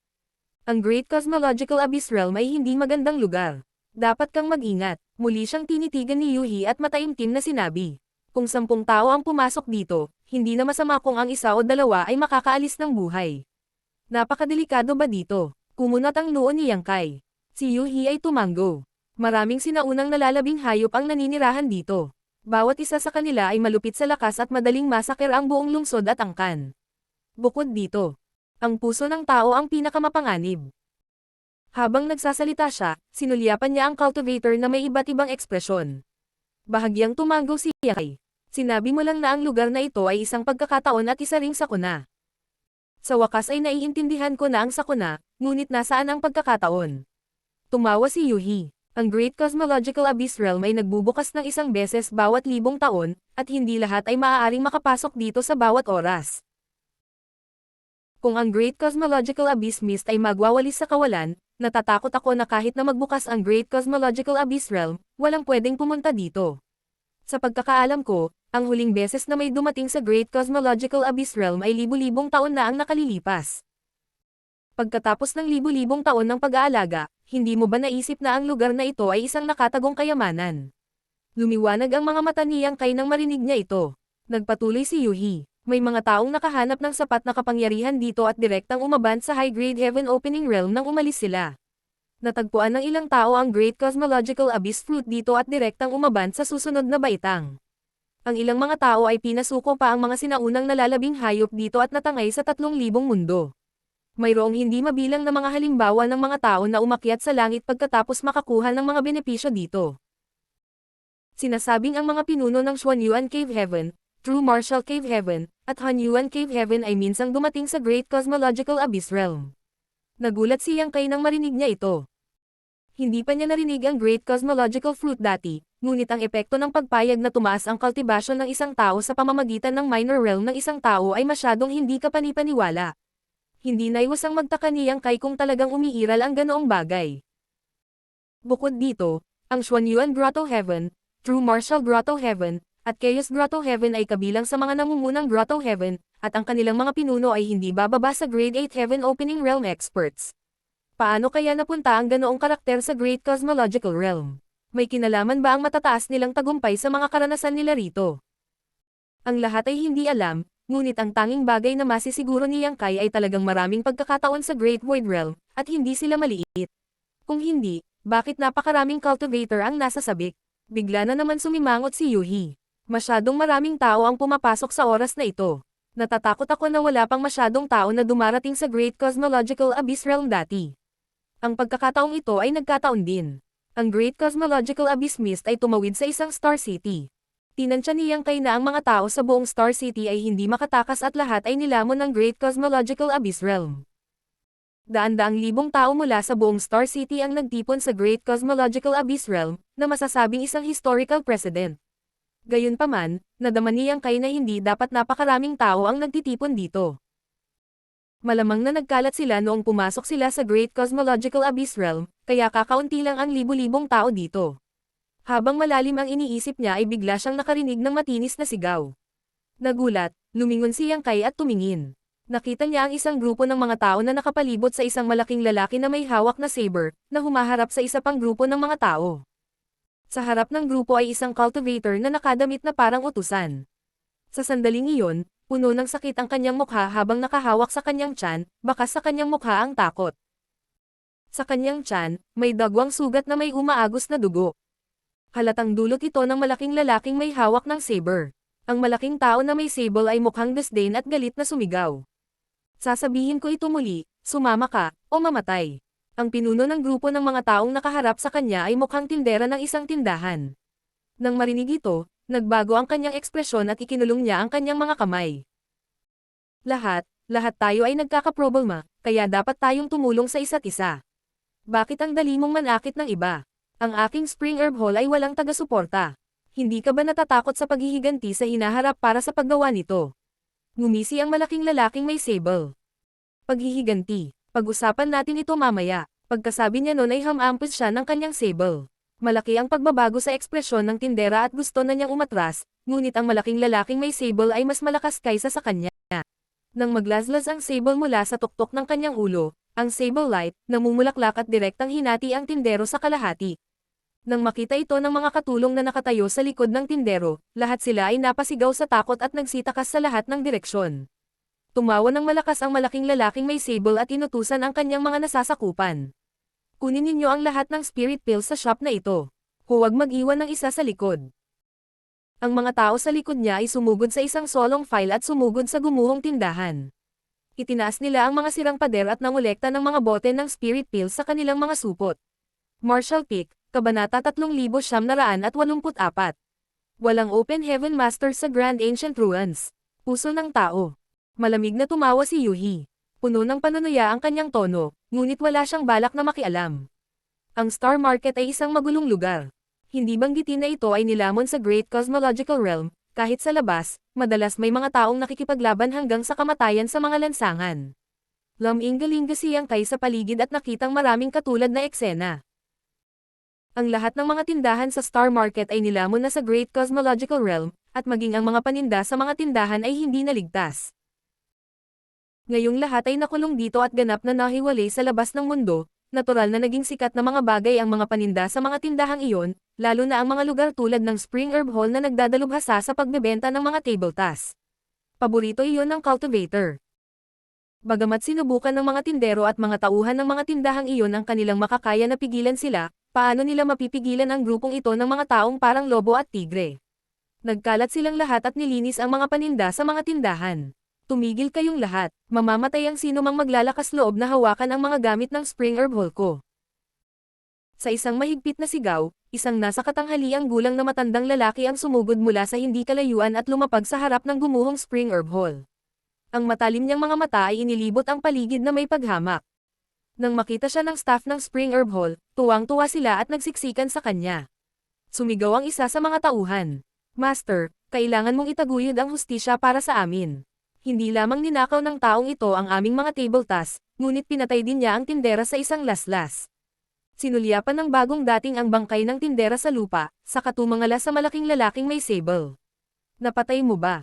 Ang Great Cosmological Abyss Realm ay hindi magandang lugar. Dapat kang mag-ingat. Muli siyang tinitigan ni Yuhi at mataimtim na sinabi. Kung 10 tao ang pumasok dito, hindi na masama kung ang 1 o 2 ay makakaalis ng buhay. Napakadelikado ba dito? Kumunat ang noo ni Yang Kai. Si Yuhi ay tumango. Maraming sinaunang nalalabing hayop ang naninirahan dito. Bawat isa sa kanila ay malupit sa lakas at madaling masakir ang buong lungsod at angkan. Bukod dito, ang puso ng tao ang pinakamamapanganib. Habang nagsasalita siya, sinulyapan niya ang cultivator na may iba't ibang ekspresyon. Bahagyang tumango si Yang Kai. Sinabi mo lang na ang lugar na ito ay isang pagkakataon at isa ring sakuna. Sa wakas ay naiintindihan ko na ang sakuna, ngunit nasaan ang pagkakataon? Tumawa si Yuhi. Ang Great Cosmological Abyss Realm ay nagbubukas ng 1 beses bawat 1,000 taon, at hindi lahat ay maaaring makapasok dito sa bawat oras. Kung ang Great Cosmological Abyss Mist ay magwawalis sa kawalan, natatakot ako na kahit na magbukas ang Great Cosmological Abyss Realm, walang pwedeng pumunta dito. Sa pagkakaalam ko, ang huling beses na may dumating sa Great Cosmological Abyss Realm ay libu-libong taon na ang nakalilipas. Pagkatapos ng libu-libong taon ng pag-aalaga, hindi mo ba naisip na ang lugar na ito ay isang nakatagong kayamanan? Lumiwanag ang mga mata ni Yang Kai nang marinig niya ito. Nagpatuloy si Yuhi. May mga taong nakahanap ng sapat na kapangyarihan dito at direktang umabant sa High-Grade Heaven Opening Realm nang umalis sila. Natagpuan ng ilang tao ang Great Cosmological Abyss Fruit dito at direktang umabant sa susunod na baitang. Ang ilang mga tao ay pinasuko pa ang mga sinaunang nalalabing hayop dito at natangay sa 3,000 mundo. Mayroong hindi mabilang na mga halimbawa ng mga tao na umakyat sa langit pagkatapos makakuha ng mga benepisyo dito. Sinasabing ang mga pinuno ng Xuanyuan Cave Heaven, True Martial Cave Heaven, at Hanyuan Cave Heaven ay minsang dumating sa Great Cosmological Abyss Realm. Nagulat si Yang Kai nang marinig niya ito. Hindi pa niya narinig ang Great Cosmological Fruit dati, ngunit ang epekto ng pagpayag na tumaas ang kultibasyon ng isang tao sa pamamagitan ng minor realm ng isang tao ay masyadong hindi kapanipaniwala. Hindi naiwasang magtaka ni Yang Kai kung talagang umiiral ang ganoong bagay. Bukod dito, ang Xuanyuan Grotto Heaven, True Martial Grotto Heaven, at Chaos Grotto Heaven ay kabilang sa mga nangungunang Grotto Heaven, at ang kanilang mga pinuno ay hindi bababa sa Grade 8 Heaven Opening Realm Experts. Paano kaya napunta ang ganoong karakter sa Great Cosmological Realm? May kinalaman ba ang matataas nilang tagumpay sa mga karanasan nila rito? Ang lahat ay hindi alam, ngunit ang tanging bagay na masisiguro ni Yang Kai ay talagang maraming pagkakataon sa Great Void Realm, at hindi sila maliit. Kung hindi, bakit napakaraming cultivator ang nasa sabik? Bigla na naman sumimangot si Yuhi. Masyadong maraming tao ang pumapasok sa oras na ito. Natatakot ako na wala pang masyadong tao na dumarating sa Great Cosmological Abyss Realm dati. Ang pagkakataong ito ay nagkataon din. Ang Great Cosmological Abyss Mist ay tumawid sa isang Star City. Tinansya ni Yang Kai na ang mga tao sa buong Star City ay hindi makatakas at lahat ay nilamon ng Great Cosmological Abyss Realm. Daan-daang libong tao mula sa buong Star City ang nagtipon sa Great Cosmological Abyss Realm, na masasabing isang historical precedent. Gayunpaman, nadama ni Yang Kai na hindi dapat napakaraming tao ang nagtitipon dito. Malamang na nagkalat sila noong pumasok sila sa Great Cosmological Abyss Realm, kaya kakaunti lang ang libu-libong tao dito. Habang malalim ang iniisip niya ay bigla siyang nakarinig ng matinis na sigaw. Nagulat, lumingon si Yang Kai at tumingin. Nakita niya ang isang grupo ng mga tao na nakapalibot sa isang malaking lalaki na may hawak na saber, na humaharap sa isa pang grupo ng mga tao. Sa harap ng grupo ay isang cultivator na nakadamit na parang utusan. Sa sandaling iyon, puno ng sakit ang kanyang mukha habang nakahawak sa kanyang tiyan, baka sa kanyang mukha ang takot. Sa kanyang tiyan, may dagwang sugat na may umaagos na dugo. Halatang dulot ito ng malaking lalaking may hawak ng saber. Ang malaking tao na may sable ay mukhang disdain at galit na sumigaw. Sasabihin ko ito muli, sumama ka, o mamatay. Ang pinuno ng grupo ng mga taong nakaharap sa kanya ay mukhang tindera ng isang tindahan. Nang marinig ito, nagbago ang kanyang ekspresyon at ikinulong niya ang kanyang mga kamay. Lahat tayo ay nagkakaproblema, kaya dapat tayong tumulong sa isa't isa. Bakit ang dali mong manakit ng iba? Ang aking Spring Herb Hall ay walang taga-suporta. Hindi ka ba natatakot sa paghihiganti sa hinaharap para sa paggawa nito? Ngumisi ang malaking lalaking may sable. Paghihiganti. Pag-usapan natin ito mamaya. Pagkasabi niya noon ay hamampis siya ng kanyang sable. Malaki ang pagbabago sa ekspresyon ng tindera at gusto na niyang umatras, ngunit ang malaking lalaking may sable ay mas malakas kaysa sa kanya. Nang maglazlaz ang sable mula sa tuktok ng kanyang ulo, ang sable light, namumulaklak at direktang hinati ang tindero sa kalahati. Nang makita ito ng mga katulong na nakatayo sa likod ng tindero, lahat sila ay napasigaw sa takot at nagsitakas sa lahat ng direksyon. Tumawa ng malakas ang malaking lalaking may sable at inutusan ang kanyang mga nasasakupan. Kunin ninyo ang lahat ng spirit pills sa shop na ito. Huwag mag-iwan ng isa sa likod. Ang mga tao sa likod niya ay sumugod sa isang solong file at sumugod sa gumuhong tindahan. Itinaas nila ang mga sirang pader at nangolekta ng mga bote ng spirit pills sa kanilang mga supot. Martial Peak, Kabanata 3984. Walang Open Heaven Master sa Grand Ancient Ruins. Puso ng tao. Malamig na tumawa si Yuhi. Puno ng panunuya ang kanyang tono, ngunit wala siyang balak na makialam. Ang Star Market ay isang magulong lugar. Hindi banggitin na ito ay nilamon sa Great Cosmological Realm, kahit sa labas, madalas may mga taong nakikipaglaban hanggang sa kamatayan sa mga lansangan. Laminggalinga si Yang Kai sa paligid at nakitang maraming katulad na eksena. Ang lahat ng mga tindahan sa Star Market ay nilamon na sa Great Cosmological Realm, at maging ang mga paninda sa mga tindahan ay hindi naligtas. Ngayong lahat ay nakulong dito at ganap na nahiwalay sa labas ng mundo, natural na naging sikat na mga bagay ang mga paninda sa mga tindahang iyon, lalo na ang mga lugar tulad ng Spring Herb Hall na nagdadalubhasa sa pagbebenta ng mga table tas. Paborito iyon ng cultivator. Bagamat sinubukan ng mga tindero at mga tauhan ng mga tindahang iyon ang kanilang makakaya na pigilan sila, paano nila mapipigilan ang grupong ito ng mga taong parang lobo at tigre? Nagkalat silang lahat at nilinis ang mga paninda sa mga tindahan. Tumigil kayong lahat, mamamatay ang sino mang maglalakas loob na hawakan ang mga gamit ng Spring Herb Hall ko. Sa isang mahigpit na sigaw, isang nasa katanghaliang gulang na matandang lalaki ang sumugod mula sa hindi kalayuan at lumapag sa harap ng gumuhong Spring Herb Hall. Ang matalim niyang mga mata ay inilibot ang paligid na may paghamak. Nang makita siya ng staff ng Spring Herb Hall, tuwang-tuwa sila at nagsiksikan sa kanya. Sumigaw ang isa sa mga tauhan. Master, kailangan mong itaguyod ang hustisya para sa amin. Hindi lamang ninakaw ng taong ito ang aming mga table tasks, ngunit pinatay din niya ang tindera sa isang laslas. Sinulyapan ng bagong dating ang bangkay ng tindera sa lupa, saka tumangala sa malaking lalaking may sable. Napatay mo ba?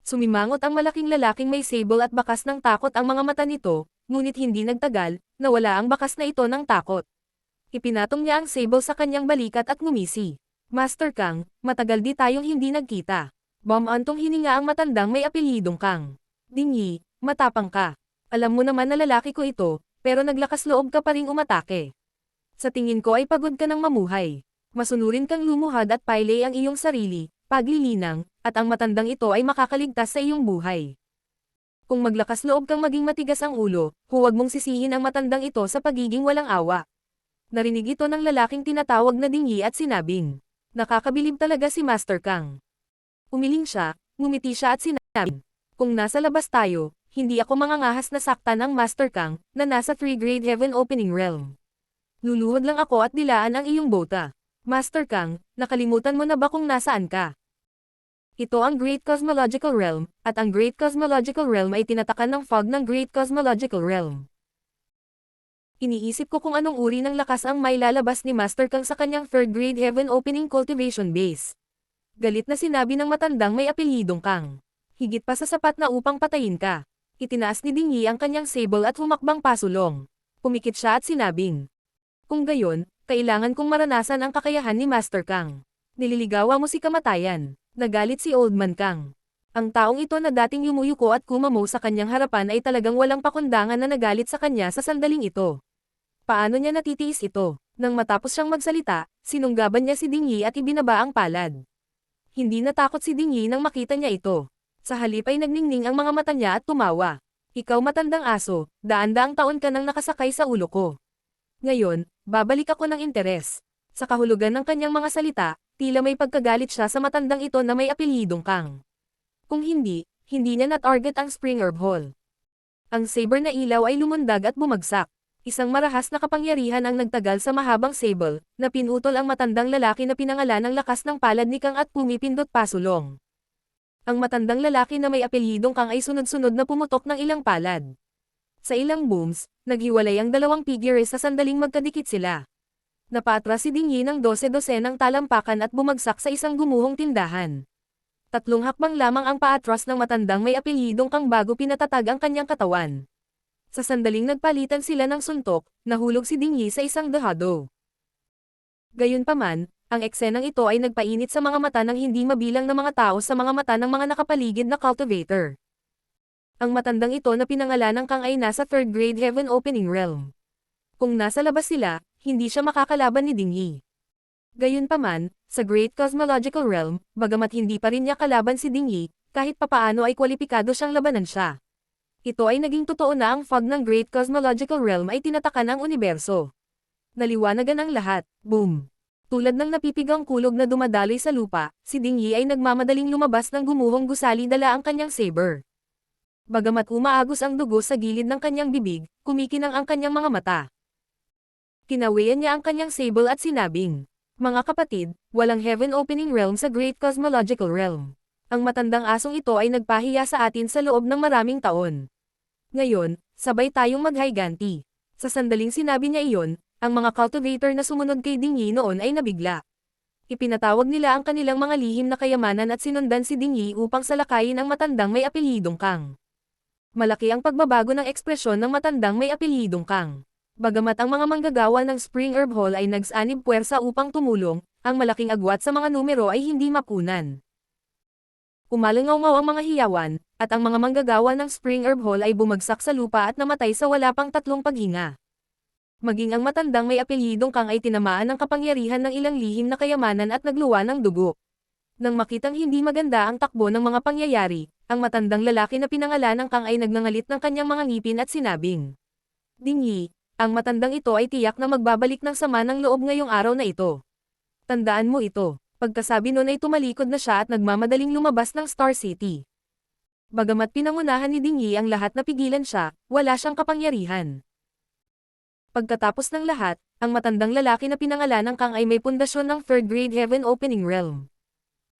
Sumimangot ang malaking lalaking may sable at bakas ng takot ang mga mata nito, ngunit hindi nagtagal, nawala ang bakas na ito ng takot. Ipinatong niya ang sable sa kanyang balikat at ngumisi. Master Kang, matagal di tayong hindi nagkita. Bumantong hininga ang matandang may apelyidong Kang. Dingyi, matapang ka. Alam mo naman na lalaki ko ito, pero naglakas loob ka pa ring umatake. Sa tingin ko ay pagod ka ng mamuhay. Masunurin kang lumuhad at pailay ang iyong sarili, paglilinang, at ang matandang ito ay makakaligtas sa iyong buhay. Kung maglakas loob kang maging matigas ang ulo, huwag mong sisihin ang matandang ito sa pagiging walang awa. Narinig ito ng lalaking tinatawag na Dingyi at sinabing, nakakabilib talaga si Master Kang. Umiling siya, ngumiti siya at sinabi, kung nasa labas tayo, hindi ako mangangahas na saktan ang Master Kang, na nasa 3-grade Heaven Opening Realm. Luluhod lang ako at dilaan ang iyong bota. Master Kang, nakalimutan mo na ba kung nasaan ka? Ito ang Great Cosmological Realm, at ang Great Cosmological Realm ay tinatakan ng fog ng Great Cosmological Realm. Iniisip ko kung anong uri ng lakas ang may lalabas ni Master Kang sa kanyang 3rd-grade Heaven Opening Cultivation Base. Galit na sinabi ng matandang may apelyidong Kang. Higit pa sa sapat na upang patayin ka. Itinaas ni Dingyi ang kanyang sable at humakbang pasulong. Pumikit siya at sinabing, kung gayon, kailangan kong maranasan ang kakayahan ni Master Kang. Nililigawa mo si kamatayan. Nagalit si Old Man Kang. Ang taong ito na dating yumuyuko at kumamo sa kanyang harapan ay talagang walang pakundangan na nagalit sa kanya sa sandaling ito. Paano niya natitiis ito? Nang matapos siyang magsalita, sinunggaban niya si Dingyi at ibinaba ang palad. Hindi natakot si Dingyi nang makita niya ito. Sa halip ay nagningning ang mga mata niya at tumawa. Ikaw matandang aso, daan-daang taon ka nang nakasakay sa ulo ko. Ngayon, babalik ako ng interes. Sa kahulugan ng kanyang mga salita, tila may pagkagalit siya sa matandang ito na may apelyidong Kang. Kung hindi niya na-target ang Spring Herb Hall. Ang saber na ilaw ay lumundag at bumagsak. Isang marahas na kapangyarihan ang nagtagal sa mahabang sable, na pinutol ang matandang lalaki na pinangalan ng lakas ng palad ni Kang at pumipindot pasulong. Ang matandang lalaki na may apelyidong Kang ay sunod-sunod na pumutok ng ilang palad. Sa ilang booms, naghiwalay ang dalawang figures sa sandaling magkadikit sila. Napaatras si Dingyi ng 12-dosenang talampakan at bumagsak sa isang gumuhong tindahan. 3 hakbang lamang ang paatras ng matandang may apelyidong Kang bago pinatatag ang kanyang katawan. Sa sandaling nagpalitan sila ng suntok, nahulog si Dingyi sa isang dahado. Gayunpaman, ang eksenang ito ay nagpainit sa mga mata ng hindi mabilang na mga tao sa mga mata ng mga nakapaligid na cultivator. Ang matandang ito na pinangalan ng Kang ay nasa 3rd-grade Heaven Opening Realm. Kung nasa labas sila, hindi siya makakalaban ni Dingyi. Gayunpaman, sa Great Cosmological Realm, bagamat hindi pa rin niya kalaban si Dingyi, kahit papaano ay kwalipikado siyang labanan siya. Ito ay naging totoo na ang fog ng Great Cosmological Realm ay tinatakan ang universo. Naliwanagan ang lahat, boom! Tulad ng napipigang kulog na dumadaloy sa lupa, si Dingyi ay nagmamadaling lumabas ng gumuhong gusali dala ang kanyang saber. Bagamat umaagos ang dugo sa gilid ng kanyang bibig, kumikinang ang kanyang mga mata. Kinawian niya ang kanyang sable at sinabing, mga kapatid, walang Heaven Opening Realm sa Great Cosmological Realm. Ang matandang asong ito ay nagpahiya sa atin sa loob ng maraming taon. Ngayon, sabay tayong maghayganti. Sa sandaling sinabi niya iyon, ang mga cultivator na sumunod kay Dingyi noon ay nabigla. Ipinatawag nila ang kanilang mga lihim na kayamanan at sinundan si Dingyi upang salakayin ang matandang may apelyidong Kang. Malaki ang pagbabago ng ekspresyon ng matandang may apelyidong Kang. Bagamat ang mga manggagawa ng Spring Herb Hall ay nagsanib puwersa upang tumulong, ang malaking agwat sa mga numero ay hindi mapunan. Umalangaw-ngaw ang mga hiyawan, at ang mga manggagawa ng Spring Herb Hall ay bumagsak sa lupa at namatay sa wala pang 3 paghinga. Maging ang matandang may apelyidong Kang ay tinamaan ng kapangyarihan ng ilang lihim na kayamanan at nagluwa ng dugo. Nang makitang hindi maganda ang takbo ng mga pangyayari, ang matandang lalaki na pinangalan ng Kang ay nagngangalit ng kanyang mga ngipin at sinabing, Dingyi, ang matandang ito ay tiyak na magbabalik ng sama ng loob ngayong araw na ito. Tandaan mo ito. Pagkasabi nun ay tumalikod na siya at nagmamadaling lumabas ng Star City. Bagamat pinangunahan ni Dingyi ang lahat na pigilan siya, wala siyang kapangyarihan. Pagkatapos ng lahat, ang matandang lalaki na pinangalan ng Kang ay may pundasyon ng third grade Heaven Opening Realm.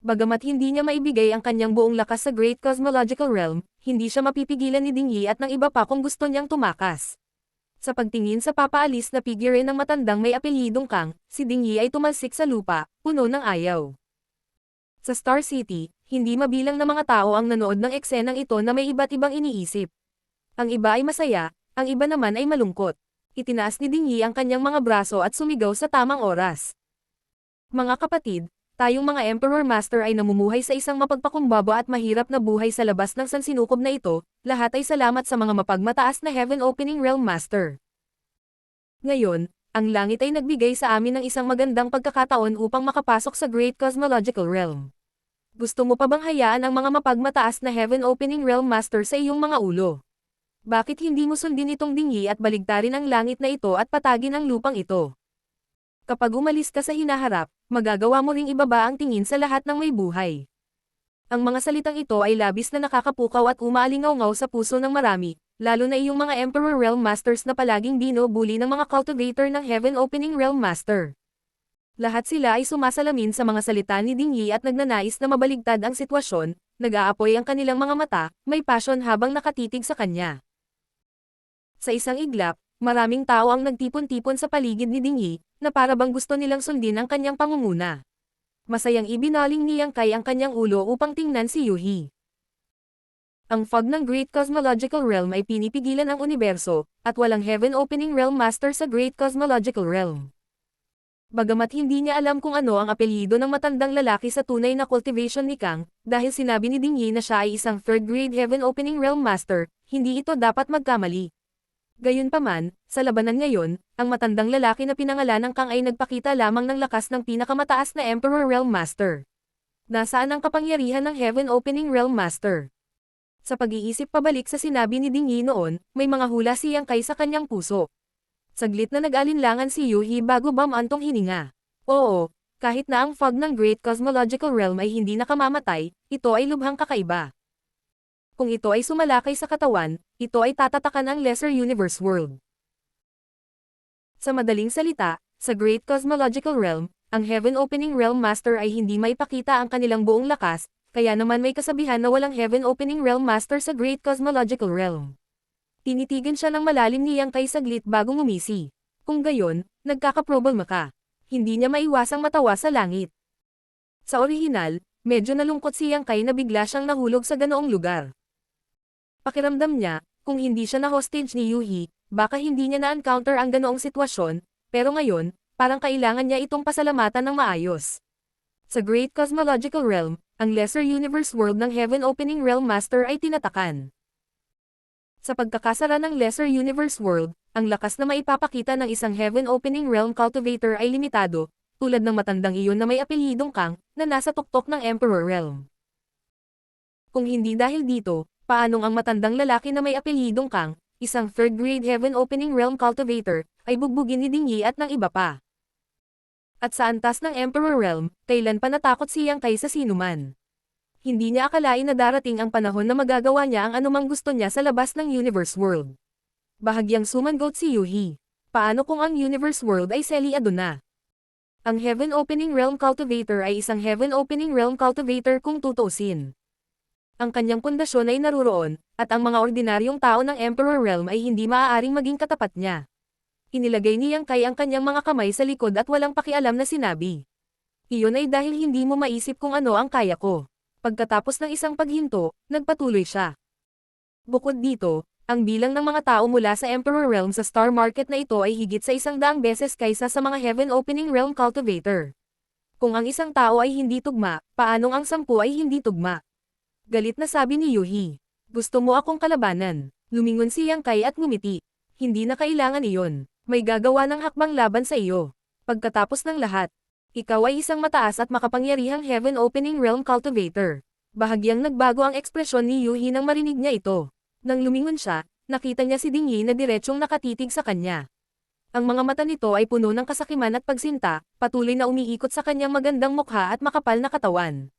Bagamat hindi niya maibigay ang kanyang buong lakas sa Great Cosmological Realm, hindi siya mapipigilan ni Dingyi at ng iba pa kung gusto niyang tumakas. Sa pagtingin sa papaalis na figure ng matandang may apelyidong Kang, si Dingyi ay tumalsik sa lupa, puno ng ayaw. Sa Star City, hindi mabilang na mga tao ang nanood ng eksenang ito na may iba't ibang iniisip. Ang iba ay masaya, ang iba naman ay malungkot. Itinaas ni Dingyi ang kanyang mga braso at sumigaw sa tamang oras. Mga kapatid, tayong mga Emperor Master ay namumuhay sa isang mapagpakumbaba at mahirap na buhay sa labas ng sansinukob na ito, lahat ay salamat sa mga mapagmataas na Heaven Opening Realm Master. Ngayon, ang langit ay nagbigay sa amin ng isang magandang pagkakataon upang makapasok sa Great Cosmological Realm. Gusto mo pa bang hayaan ang mga mapagmataas na Heaven Opening Realm Master sa iyong mga ulo? Bakit hindi mo sundin itong Dingyi at baligtarin ang langit na ito at patagin ang lupang ito? Kapag umalis ka sa hinaharap, magagawa mo ring ibaba ang tingin sa lahat ng may buhay. Ang mga salitang ito ay labis na nakakapukaw at umaalingaw-ngaw sa puso ng marami, lalo na iyong mga Emperor Realm Masters na palaging binubuli ng mga cultivator ng Heaven Opening Realm Master. Lahat sila ay sumasalamin sa mga salita ni Dingyi at nagnanais na mabaligtad ang sitwasyon, nag-aapoy ang kanilang mga mata, may passion habang nakatitig sa kanya. Sa isang iglap, maraming tao ang nagtipon-tipon sa paligid ni Dingyi, na para bang gusto nilang sundin ang kanyang pangunguna. Masayang ibinaling ni Yang Kai ang kanyang ulo upang tingnan si Yuhi. Ang fog ng Great Cosmological Realm ay pinipigilan ang universo, at walang Heaven Opening Realm Master sa Great Cosmological Realm. Bagamat hindi niya alam kung ano ang apelyido ng matandang lalaki sa tunay na cultivation ni Kang, dahil sinabi ni Dingyi na siya ay isang third grade Heaven Opening Realm Master, hindi ito dapat magkamali. Gayunpaman, sa labanan ngayon, ang matandang lalaki na pinangalan ng Kang ay nagpakita lamang ng lakas ng pinakamataas na Emperor Realm Master. Nasaan ang kapangyarihan ng Heaven Opening Realm Master? Sa pag-iisip pabalik sa sinabi ni Dingyi noon, may mga hula si Yang Kai sa kanyang puso. Saglit na nag-alinlangan si Yuhi bago bumantong hininga. Oo, kahit na ang fog ng Great Cosmological Realm ay hindi nakamamatay, ito ay lubhang kakaiba. Kung ito ay sumalakay sa katawan, ito ay tatatakan ang Lesser Universe World. Sa madaling salita, sa Great Cosmological Realm, ang Heaven Opening Realm Master ay hindi maipakita ang kanilang buong lakas, kaya naman may kasabihan na walang Heaven Opening Realm Master sa Great Cosmological Realm. Tinitigan siya ng malalim ni Yang Kai saglit bago ngumisi. Kung gayon, nagkakaproblema ka. Hindi niya maiwasang matawa sa langit. Sa orihinal, medyo nalungkot si Yang Kai na bigla siyang nahulog sa ganoong lugar. Pakiramdam niya, kung hindi siya na-hostage ni Yuhi, baka hindi niya na-encounter ang ganoong sitwasyon, pero ngayon, parang kailangan niya itong pasalamatan ng maayos. Sa Great Cosmological Realm, ang Lesser Universe World ng Heaven Opening Realm Master ay tinatakan. Sa pagkakasara ng Lesser Universe World, ang lakas na maipapakita ng isang Heaven Opening Realm Cultivator ay limitado, tulad ng matandang iyon na may apelyidong Kang, na nasa tuktok ng Emperor Realm. Kung hindi dahil dito, paanong ang matandang lalaki na may apelyidong Kang, isang third grade Heaven Opening Realm Cultivator, ay bugbugin ni Dingyi at ng iba pa? At sa antas ng Emperor Realm, kailan pa natakot si Yang Kai sa sinuman? Hindi niya akalain na darating ang panahon na magagawa niya ang anumang gusto niya sa labas ng Universe World. Bahagyang sumangot si Yuhi. Paano kung ang Universe World ay selyado na? Ang Heaven Opening Realm Cultivator ay isang Heaven Opening Realm Cultivator kung tutuusin. Ang kanyang pundasyon ay naruroon, at ang mga ordinaryong tao ng Emperor Realm ay hindi maaaring maging katapat niya. Inilagay ni Yang Kai ang kanyang mga kamay sa likod at walang pakialam na sinabi. Iyon ay dahil hindi mo maisip kung ano ang kaya ko. Pagkatapos ng isang paghinto, nagpatuloy siya. Bukod dito, ang bilang ng mga tao mula sa Emperor Realm sa Star Market na ito ay higit sa 100 beses kaysa sa mga Heaven Opening Realm Cultivator. Kung ang isang tao ay hindi tugma, paanong ang 10 ay hindi tugma? Galit na sabi ni Yuhi. Gusto mo akong kalabanan? Lumingon si Yang Kai at ngumiti. Hindi na kailangan iyon. May gagawa ng hakbang laban sa iyo. Pagkatapos ng lahat, ikaw ay isang mataas at makapangyarihang Heaven Opening Realm Cultivator. Bahagyang nagbago ang ekspresyon ni Yuhi nang marinig niya ito. Nang lumingon siya, nakita niya si Ding Yi na diretsyong nakatitig sa kanya. Ang mga mata nito ay puno ng kasakiman at pagsinta, patuloy na umiikot sa kanyang magandang mukha at makapal na katawan.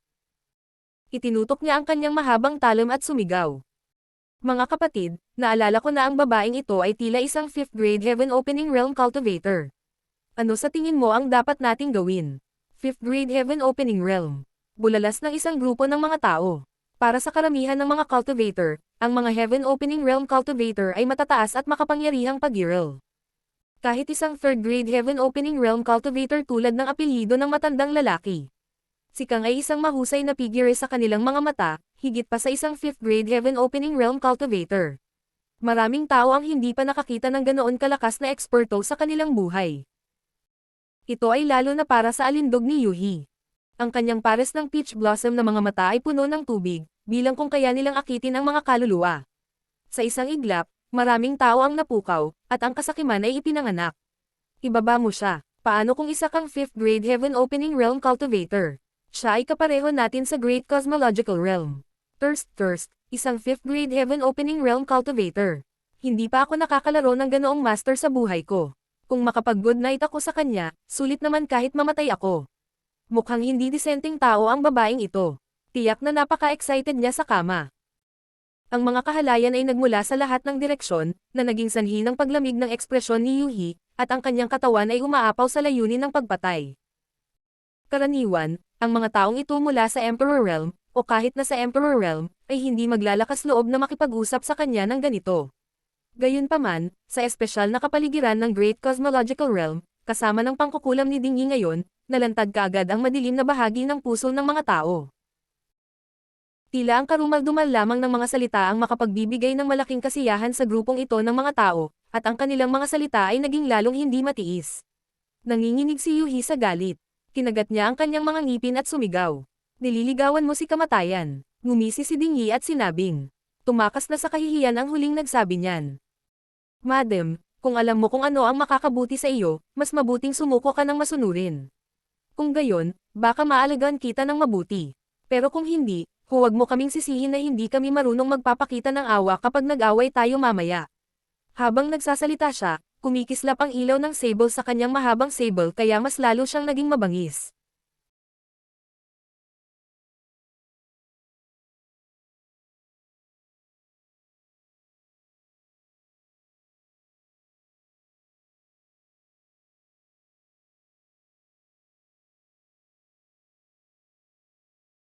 Itinutok niya ang kanyang mahabang talam at sumigaw. Mga kapatid, naalala ko na ang babaeng ito ay tila isang 5th grade Heaven Opening Realm Cultivator. Ano sa tingin mo ang dapat nating gawin? 5th grade Heaven Opening Realm. Bulalas ng isang grupo ng mga tao. Para sa karamihan ng mga cultivator, ang mga Heaven Opening Realm Cultivator ay matataas at makapangyarihang pag-iral. Kahit isang 3rd grade Heaven Opening Realm Cultivator tulad ng apelyido ng matandang lalaki. Si Kang ay isang mahusay na figure sa kanilang mga mata, higit pa sa isang 5th grade Heaven Opening Realm Cultivator. Maraming tao ang hindi pa nakakita ng ganoon kalakas na eksperto sa kanilang buhay. Ito ay lalo na para sa alindog ni Yuhi. Ang kanyang pares ng peach blossom na mga mata ay puno ng tubig, bilang kung kaya nilang akitin ang mga kaluluwa. Sa isang iglap, maraming tao ang napukaw, at ang kasakiman ay ipinanganak. Ibaba mo siya. Paano kung isa kang 5th grade Heaven Opening Realm Cultivator? Siya ay kapareho natin sa Great Cosmological Realm. Thirst, isang 5th grade Heaven Opening Realm Cultivator. Hindi pa ako nakakalaro ng ganoong master sa buhay ko. Kung makapag-good night ako sa kanya, sulit naman kahit mamatay ako. Mukhang hindi disenteng tao ang babaeng ito. Tiyak na napaka-excited niya sa kama. Ang mga kahalayan ay nagmula sa lahat ng direksyon, na naging sanhi ng paglamig ng ekspresyon ni Yuhi, at ang kanyang katawan ay umaapaw sa layunin ng pagpatay. Karaniwan, ang mga taong ito mula sa Emperor Realm, o kahit na sa Emperor Realm, ay hindi maglalakas loob na makipag-usap sa kanya ng ganito. Gayunpaman, sa espesyal na kapaligiran ng Great Cosmological Realm, kasama ng pangkukulam ni Ding Yi ngayon, nalantad kaagad ang madilim na bahagi ng puso ng mga tao. Tila ang karumal-dumal lamang ng mga salita ang makapagbibigay ng malaking kasiyahan sa grupong ito ng mga tao, at ang kanilang mga salita ay naging lalong hindi matiis. Nanginginig si Yuhi sa galit. Kinagat niya ang kanyang mga ngipin at sumigaw. Nililigawan mo si kamatayan. Ngumisi si Ding Yi at sinabing. Tumakas na sa kahihiyan ang huling nagsabi niyan. Madam, kung alam mo kung ano ang makakabuti sa iyo, mas mabuting sumuko ka ng masunurin. Kung gayon, baka maalagaan kita ng mabuti. Pero kung hindi, huwag mo kaming sisihin na hindi kami marunong magpapakita ng awa kapag nag-away tayo mamaya. Habang nagsasalita siya, kumikislap ang ilaw ng sable sa kanyang mahabang sable kaya mas lalo siyang naging mabangis.